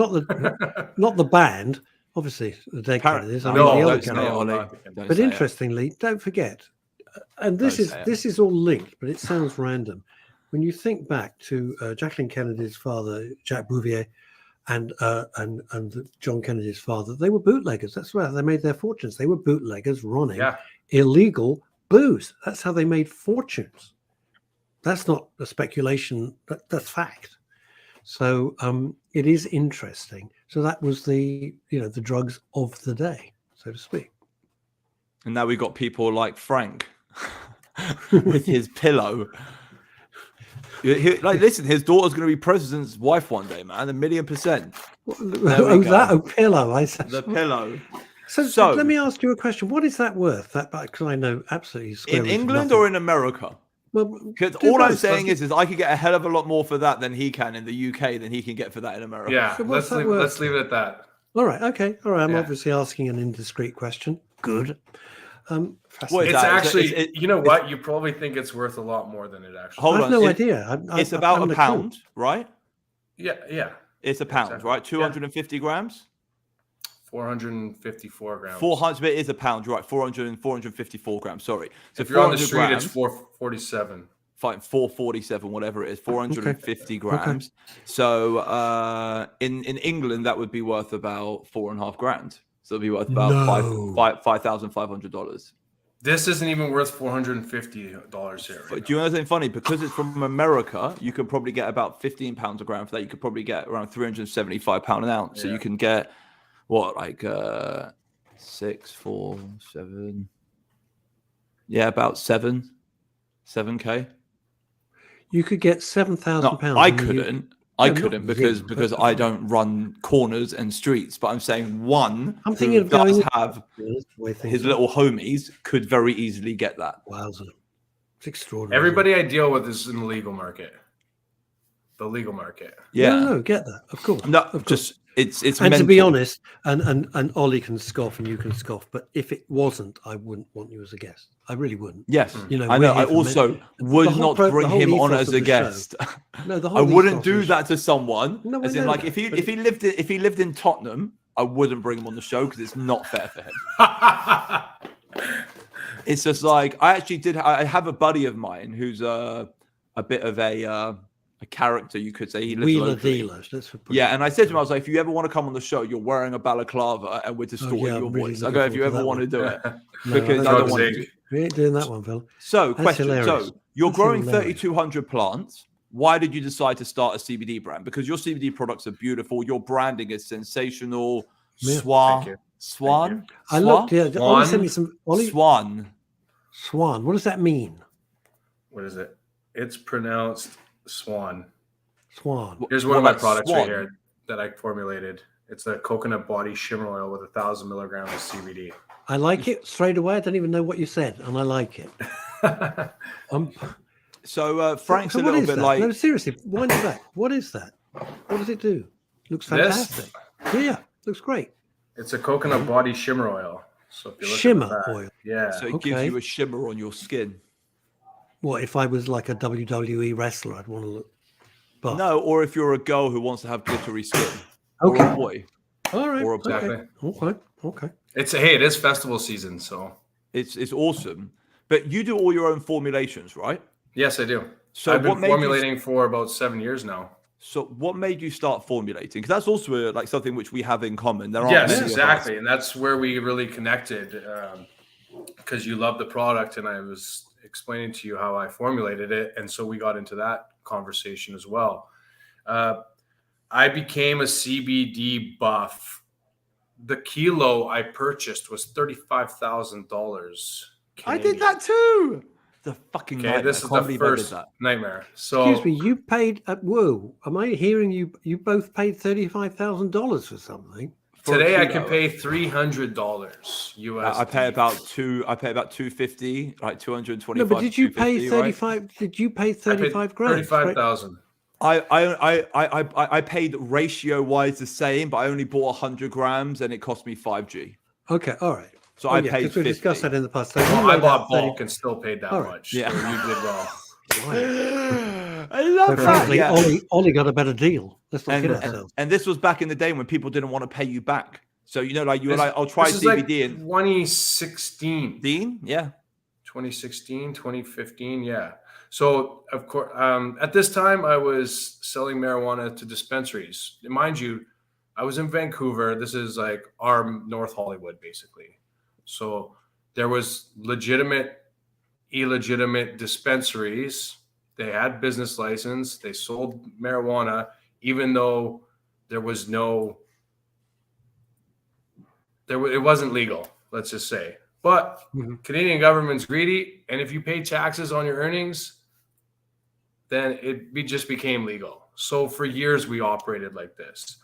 not the band. Obviously, the dead Kennedys. I mean, the other Kennedys. But interestingly, don't forget, and this is all linked, but it sounds random. When you think back to Jacqueline Kennedy's father, Jack Bouvier, and John Kennedy's father, they were bootleggers. That's where they made their fortunes. They were bootleggers running illegal booze. That's how they made fortunes. That's not a speculation. That's fact. So it is interesting. So that was the drugs of the day, so to speak. And now we got people like Frank with his pillow. Listen, his daughter's going to be president's wife one day, man. 1,000,000%. A pillow. I said the pillow. So let me ask you a question. What is that worth? Because I know absolutely. In England or in America? Well, because all I'm saying is I could get a hell of a lot more for that than he can in the UK than he can get for that in America. Yeah, so let's leave it at that. All right. Okay. All right. I'm obviously asking an indiscreet question. Good. It's actually, you know what? You probably think it's worth a lot more than it actually. Hold on. I have no idea. It's about a pound, right? Yeah. It's a pound, right? 250 grams. 454 grams. 400, but it is a pound, right? 454 grams. Sorry. So if you're on the street, grams, it's 447. Fine, 447, whatever it is, 450 grams. Okay. So in England, that would be worth about $4.5 grand. So it'd be worth about $5,500. This isn't even worth $450 here. But do you know something funny? Because it's from America, you could probably get about 15 pounds a gram for that. You could probably get around £375 an ounce. So you can get what, like 6, 4, 7? Yeah, about 7K. You could get £7,000. I couldn't. I couldn't because I don't run corners and streets. But I'm saying I'm thinking of does have his little homies could very easily get that. Wowza. It's extraordinary. Everybody I deal with is in the legal market. The legal market. Yeah. No, get that. Of course. No, of course. Just it's and mental. To be honest, and Ollie can scoff and you can scoff, but if it wasn't, I wouldn't want you as a guest. I really wouldn't. Yes, I know. I also would not bring him on as a guest. No, I wouldn't do that to someone. No, as in, like, if he lived in Tottenham, I wouldn't bring him on the show because it's not fair for him. It's just like I have a buddy of mine who's a bit of a character, you could say. He lives wheeler locally. dealer. And I said to him, I was like, if you ever want to come on the show, you're wearing a balaclava and we're distorting your voice. I go, if you ever want to do it, because I don't want to. We ain't doing that one, Phil. So, question. So, you're growing 3,200 plants. Why did you decide to start a CBD brand? Because your CBD products are beautiful. Your branding is sensational. Swan. I looked. Yeah, Ollie sent me some. Swan. What does that mean? What is it? It's pronounced Swan. Here's one of my products right here that I formulated. It's a coconut body shimmer oil with 1,000 milligrams of CBD. I like it straight away. I don't even know what you said, and I like it. So Frank's a little bit like. No, seriously, wind it back. What is that? What does it do? Looks fantastic. Yeah, looks great. It's a coconut body shimmer oil. So if you look Shimmer at the back, oil. yeah. So it gives you a shimmer on your skin. What if I was like a WWE wrestler? I'd want to look buff. No, or if you're a girl who wants to have glittery skin, Okay. or a boy, All right. or a Okay. Okay. It is festival season, so it's awesome. But you do all your own formulations, right? yes, I do. So I've been what made formulating for about 7 years now. So what made you start formulating? Because that's also like something which we have in common. There aren't Yes, many of us. exactly, and that's where we really connected because you love the product, and I was explaining to you how I formulated it, and so we got into that conversation as well. I became a CBD buff. The kilo I purchased was $35,000. I did that too. The fucking Okay, nightmare. this is the first nightmare. So, excuse me, you paid. Whoa, am I hearing you? You both paid $35,000 for something. today I can pay $300 US. I pay about $250, like 225. No, but did you pay 35? Right? Did you pay 35 grand? 35,000. I paid ratio wise the same, but I only bought 100 grams and it cost me 5G. Okay, all right. So I paid 50. We discussed that in the past. So Well, I bought bulk and still paid that right. much. Yeah. So you did well. I love that. Frankly, Yeah. Ollie got a better deal. Let's not kid ourselves. And this was back in the day when people didn't want to pay you back. So like you were like, I'll try this CBD is like 2016. Dean, yeah. 2016, 2015, yeah. So of course, at this time I was selling marijuana to dispensaries. Mind you, I was in Vancouver. This is like our North Hollywood, basically. So there was legitimate, illegitimate dispensaries. They had business license. They sold marijuana, even though there was it wasn't legal, let's just say. But Canadian government's greedy, and if you pay taxes on your earnings, then just became legal. So for years we operated like this,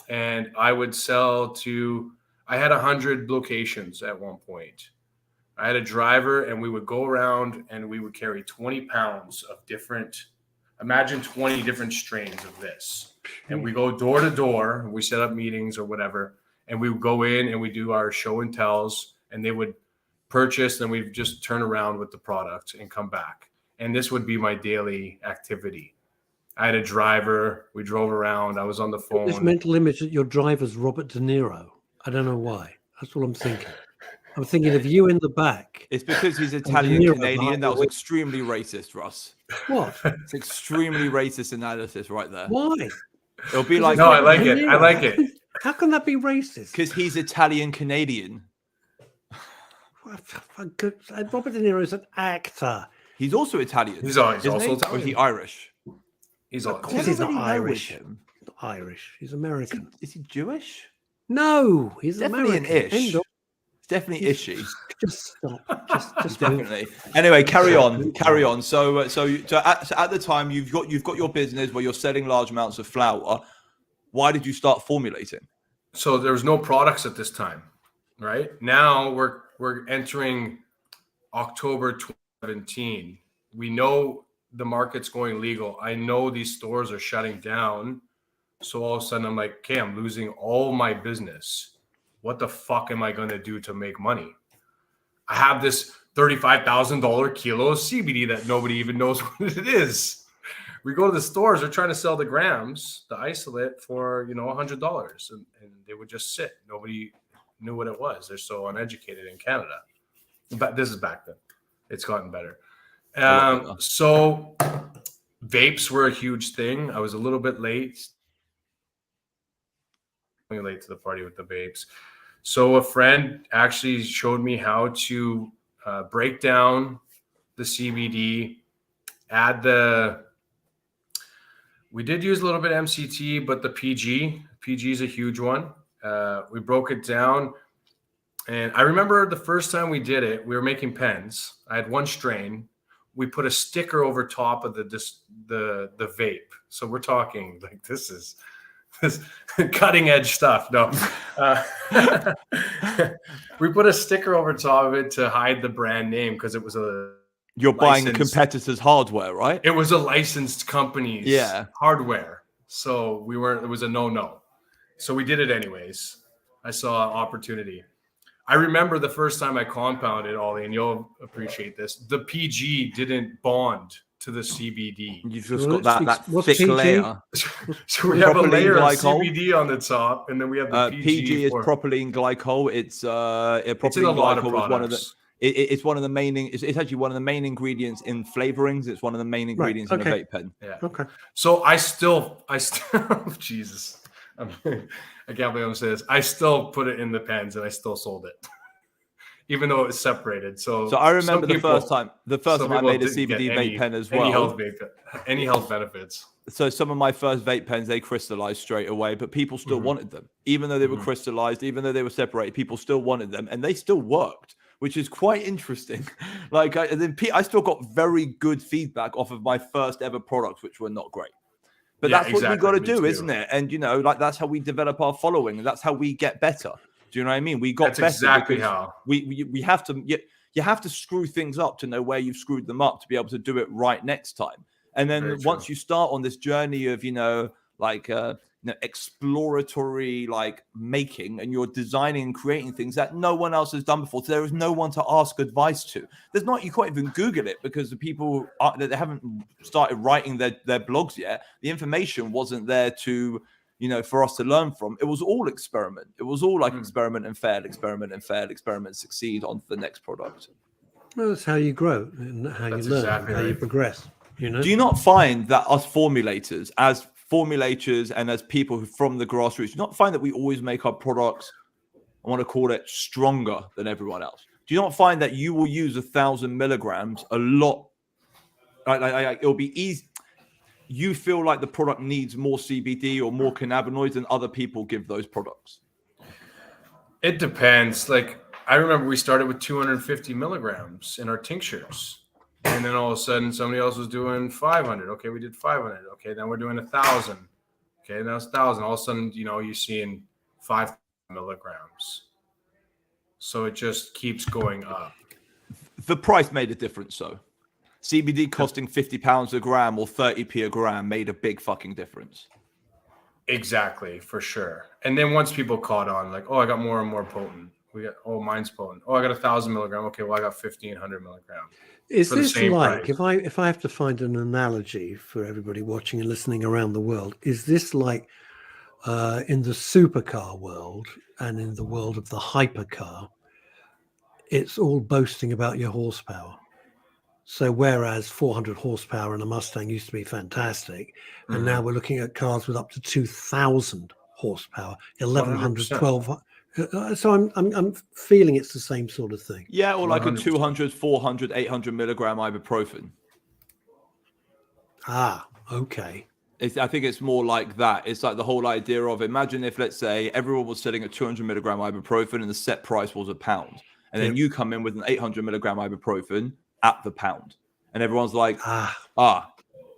and I would sell to. I had 100 locations at one point. I had a driver, and we would go around and we would carry 20 pounds of imagine 20 different strains of this. And we go door to door, and we set up meetings or whatever, and we would go in and we do our show and tells, and they would purchase, and we'd just turn around with the product and come back. And this would be my daily activity. I had a driver. We drove around. I was on the phone. This mental image that your driver's Robert De Niro. I don't know why. That's what I'm thinking. I'm thinking of you in the back. It's because he's Italian Canadian. That was extremely racist, Russ. What? It's extremely racist analysis right there. Why? It'll be like No, I like it. I like it. How can that be racist? Because he's Italian Canadian. Robert De Niro is an actor. He's also Italian. He's also Italian. Or is he Irish? He's Of course he's not Irish. Not Irish. He's American. Is he Jewish? No, he's Definitely American. an ish. It's definitely ishy. Just stop. Just Definitely. Anyway, carry on. So at the time you've got your business where you're selling large amounts of flour. Why did you start formulating? So there was no products at this time, right? Now we're entering October 2017. We know the market's going legal. I know these stores are shutting down. So all of a sudden I'm like, okay, I'm losing all my business. What the fuck am I going to do to make money? I have this $35,000 kilo of CBD that nobody even knows what it is. We go to the stores, they're trying to sell the grams, the isolate for, $100, and they would just sit. Nobody knew what it was. They're so uneducated in Canada. But this is back then. It's gotten better. So vapes were a huge thing. I was a little bit late to the party with the vapes. So a friend actually showed me how to break down the CBD, we did use a little bit of MCT, but the PG is a huge one. We broke it down. And I remember the first time we did it, we were making pens. I had one strain. We put a sticker over top of the vape. So we're talking like this cutting edge stuff. No, we put a sticker over top of it to hide the brand name because it was you're buying a competitor's hardware, right? It was a licensed company's hardware. So it was a no. So we did it anyways. I saw opportunity. I remember the first time I compounded, Ollie, and you'll appreciate this. The PG didn't bond to the CBD. You've just got that thick PG? layer. So we have a layer of glycol. CBD on the top, and then we have the PG. PG is propylene glycol. It's propylene glycol is one of the. It's one of the main. It's actually one of the main ingredients in flavorings. It's one of the main ingredients in a vape pen. Yeah. Okay. So I still, Jesus, I can't believe I'm saying this. I still put it in the pens, and I still sold it, even though it was separated. So I remember the first time I made a CBD vape pen as well. Any health benefits. So some of my first vape pens, they crystallized straight away, but people still wanted them, even though they were crystallized, even though they were separated. People still wanted them, and they still worked, which is quite interesting. Like I still got very good feedback off of my first ever products, which were not great. But that's what we got to do, isn't it? And that's how we develop our following, and that's how we get better. Do you know what I mean? We got better exactly because how we have to. You have to screw things up to know where you've screwed them up to be able to do it right next time. And then once you start on this journey of exploratory making, and you're designing and creating things that no one else has done before, so there is no one to ask advice to. There's not, you can't even Google it because the people they haven't started writing their blogs yet. The information wasn't there to for us to learn from. It was all experiment. It was all experiment and fail, experiment, succeed on to the next product. Well, that's how you grow and how you learn, how you progress. Do you not find that us formulators, as formulators and as people who from the grassroots, do you not find that we always make our products, I want to call it, stronger than everyone else? Do you not find that you will use 1,000 milligrams a lot? It'll be easy. You feel like the product needs more CBD or more cannabinoids than other people give those products? It depends. Like, I remember we started with 250 milligrams in our tinctures. And then all of a sudden, somebody else was doing 500. Okay, we did 500. Okay, then we're doing 1,000. Okay, now it's 1,000. All of a sudden, you're seeing 5 milligrams. So it just keeps going up. The price made a difference, though. CBD costing £50 a gram or 30p a gram made a big fucking difference. Exactly, for sure. And then once people caught on, like, oh, I got more and more potent. Mine's potent. Oh, I got 1,000 milligram. Okay, well, I got 1,500 milligram. Is this like, if I have to find an analogy for everybody watching and listening around the world, is this like in the supercar world and in the world of the hypercar, it's all boasting about your horsepower? So whereas 400 horsepower in a Mustang used to be fantastic, and now we're looking at cars with up to 2,000 horsepower, 1,100, 1,200. So I'm feeling it's the same sort of thing. Yeah, or like 100%. A 200, 400, 800 milligram ibuprofen. Ah, okay. I think it's more like that. It's like the whole idea of, imagine if, let's say, everyone was selling a 200 milligram ibuprofen and the set price was £1. And then you come in with an 800 milligram ibuprofen at the pound. And everyone's like,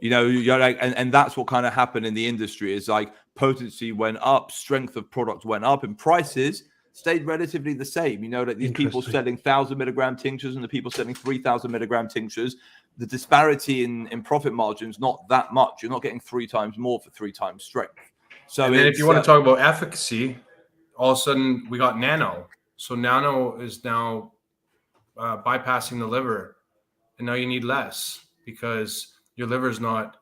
you're like, and that's what kind of happened in the industry is like potency went up, strength of product went up, and prices stayed relatively the same. Like these people selling 1,000 milligram tinctures and the people selling 3,000 milligram tinctures, the disparity in profit margins, not that much. You're not getting 3 times more for 3 times strength. So and then if you want to talk about efficacy, all of a sudden we got nano. So nano is now bypassing the liver, and now you need less because your liver's not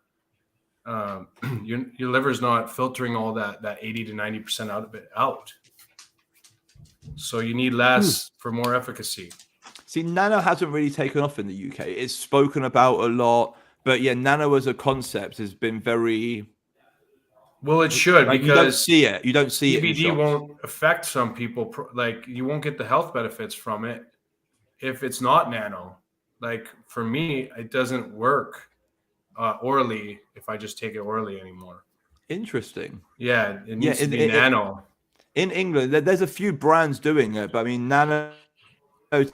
your liver's not filtering all that 80 to 90% out of it out. So you need less for more efficacy. See, nano hasn't really taken off in the UK. It's spoken about a lot, but yeah, nano as a concept has been very. Well, it should, because you don't see it. You don't see it. CBD won't affect some people. Like, you won't get the health benefits from it if it's not nano. Like, for me, it doesn't work orally if I just take it orally anymore. Interesting. Yeah, it needs to be nano. In England, there's a few brands doing it, but I mean, nanotech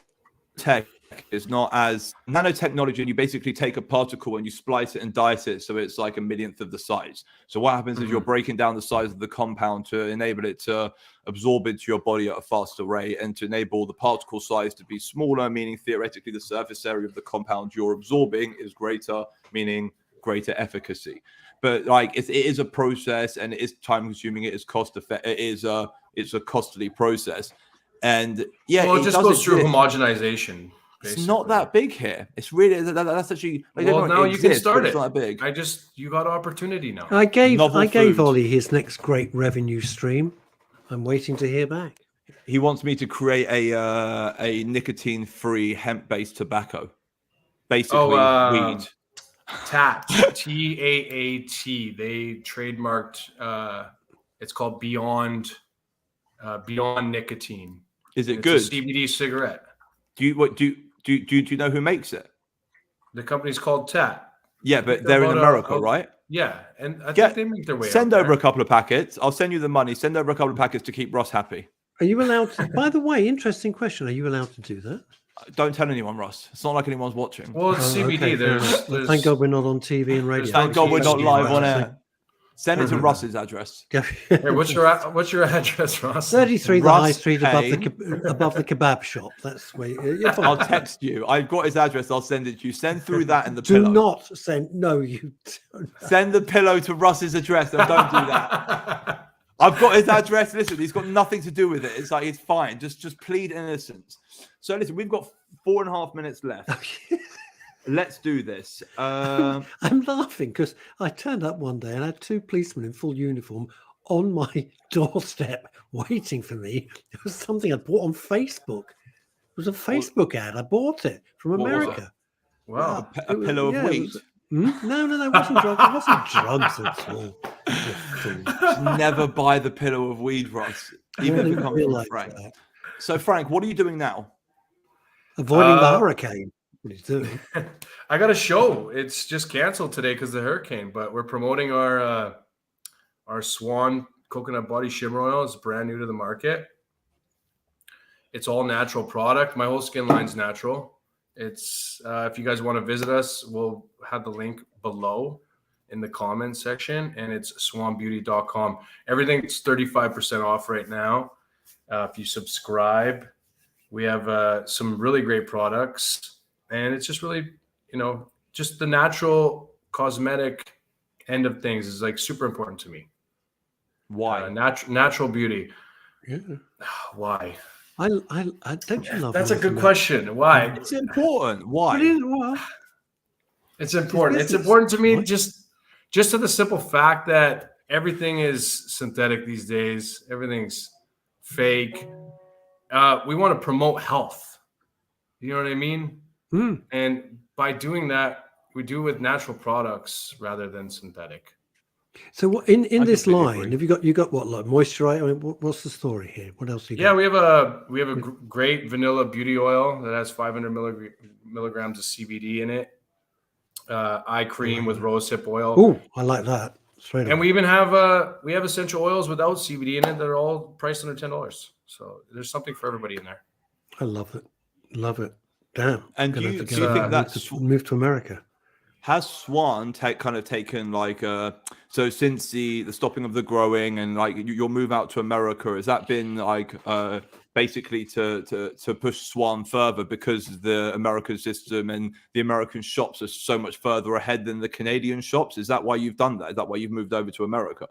is not as nanotechnology. You basically take a particle and you splice it and dice it so it's like a millionth of the size. So what happens is you're breaking down the size of the compound to enable it to absorb into your body at a faster rate and to enable the particle size to be smaller, meaning theoretically the surface area of the compound you're absorbing is greater, meaning greater efficacy. But like it is a process, and it is time consuming. It is cost effective. It's a costly process. And yeah, well, it just goes through homogenization. It's not that big here. It's really that's actually well. Now you can start it. It's not that big. You got opportunity now. I gave Ollie his next great revenue stream. I'm waiting to hear back. He wants me to create a nicotine-free hemp-based tobacco, basically weed. TAAT, TAAT. They trademarked. It's called Beyond Nicotine. Is it good? It's a CBD cigarette. Do you know who makes it? The company's called TAAT. Yeah, but they're in America, right? Yeah, and I think they make their way. Send over a couple of packets. I'll send you the money. Send over a couple of packets to keep Ross happy. Are you allowed to? By the way, interesting question. Are you allowed to do that? Don't tell anyone, Ross. It's not like anyone's watching. Well, it's CBD. Okay, there's thank God we're not on TV and radio. Thank God we're not live on air. Send it to Russ's address. Hey, what's your address, Ross? 33 Russ the High Street Kane. above the kebab shop. That's where you're fine. I'll text you. I've got his address. I'll send it to you. Send through that and the Do pillow. not send. No, you don't. Send the pillow to Russ's address and don't do that. I've got his address. Listen, he's got nothing to do with it. It's like it's fine. Just plead innocence. So listen, we've got 4.5 minutes left. Let's do this. I'm laughing because I turned up one day and I had 2 policemen in full uniform on my doorstep waiting for me. It was something I bought on Facebook. It was a Facebook ad. I bought it from America. Wow. A pillow of weed. No, it wasn't drugs. It wasn't drugs at all. Never buy the pillow of weed, Ross. Even if it comes from Frank. That. So, Frank, what are you doing now? Avoiding the hurricane. What are you doing? I got a show. It's just canceled today because of the hurricane, but we're promoting our Swan coconut body shimmer oil. It's brand new to the market. It's all natural product. My whole skin line's natural. It's if you guys want to visit us, we'll have the link below in the comments section, and it's swanbeauty.com. Everything's 35% off right now. If you subscribe, we have some really great products. And it's just really, just the natural cosmetic end of things is like super important to me. Why? Natural beauty. Yeah. Why? I don't you love That's a good question. Why? It's important. Why? It's important. It's important to me just to the simple fact that everything is synthetic these days. Everything's fake. We want to promote health. You know what I mean? And by doing that, we do with natural products rather than synthetic. So what in this line, agree. Have you got what, like moisturizer? I mean, what's the story here? What else? We have a great vanilla beauty oil that has 500 milligrams of CBD in it. Eye cream with rosehip oil. Oh, I like that. And we even have essential oils without CBD in it that are all priced under $10. So there's something for everybody in there. I love it. Love it. Damn. And do you think that's move to America? Has Swan kind of taken like so since the stopping of the growing and like your move out to America, has that been like basically to push Swan further because the American system and the American shops are so much further ahead than the Canadian shops? Is that why you've done that? Is that why you've moved over to America?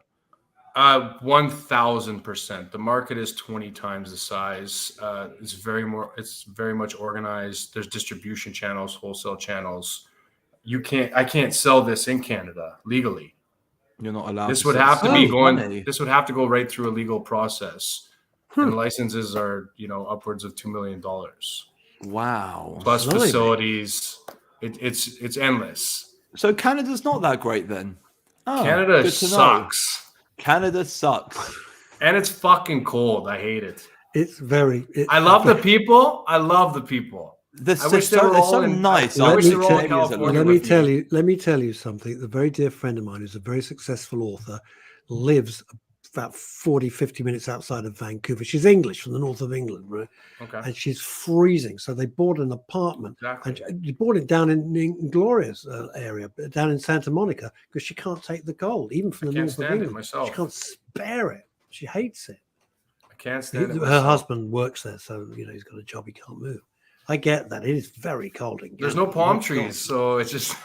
1000%. The market is 20 times the size. It's very much organized. There's distribution channels, wholesale channels. I can't sell this in Canada legally. You're not allowed. This would have to be going. This would have to go right through a legal process. And licenses are, upwards of $2 million. Wow. Plus facilities. It's endless. So Canada's not that great then. Oh, Canada sucks. Canada sucks. And it's fucking cold. I hate it. I love the people. I love the people. They're so nice. Let me tell you something. The very dear friend of mine who's a very successful author lives about 40-50 minutes outside of Vancouver. She's English, from the north of England, right? Okay. And she's freezing. So they bought an apartment. Exactly. And you bought it down in Gloria's area, down in Santa Monica, because she can't take the cold, even from the north of England. Myself. She can't spare it. She hates it. I can't stand it. Her husband works there, so he's got a job. He can't move. I get that. It is very cold. There's no palm trees, so it's just.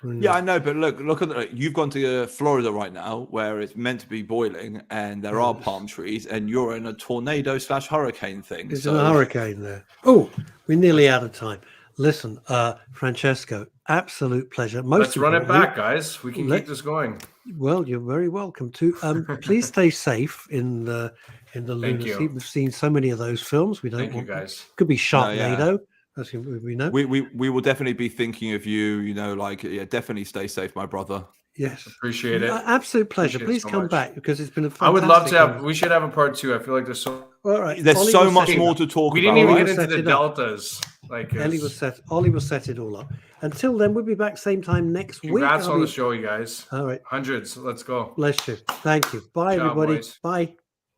Yeah, I know, but look at you've gone to Florida right now, where it's meant to be boiling, and there are palm trees, and you're in a tornado/hurricane thing. It's a hurricane there. Oh, we're nearly out of time. Listen, Francesco, absolute pleasure. Let's run it back, guys. We can keep this going. Well, you're very welcome to. Please stay safe in the lunacy. We've seen so many of those films. We don't want you guys. Could be Sharknado. As we know. We will definitely be thinking of you. You know, definitely stay safe, my brother. Yes, appreciate it. Absolute pleasure. Please come back because it's been a fantastic. I would love to have. We should have a part 2. I feel like there's so. All right. There's so much more to talk about. We didn't even get into the deltas. Ollie will set it all up. Until then, we'll be back same time next week. Congrats on the show, you guys. All right. Hundreds. Let's go. Bless you. Thank you. Bye, everybody. Boys. Bye.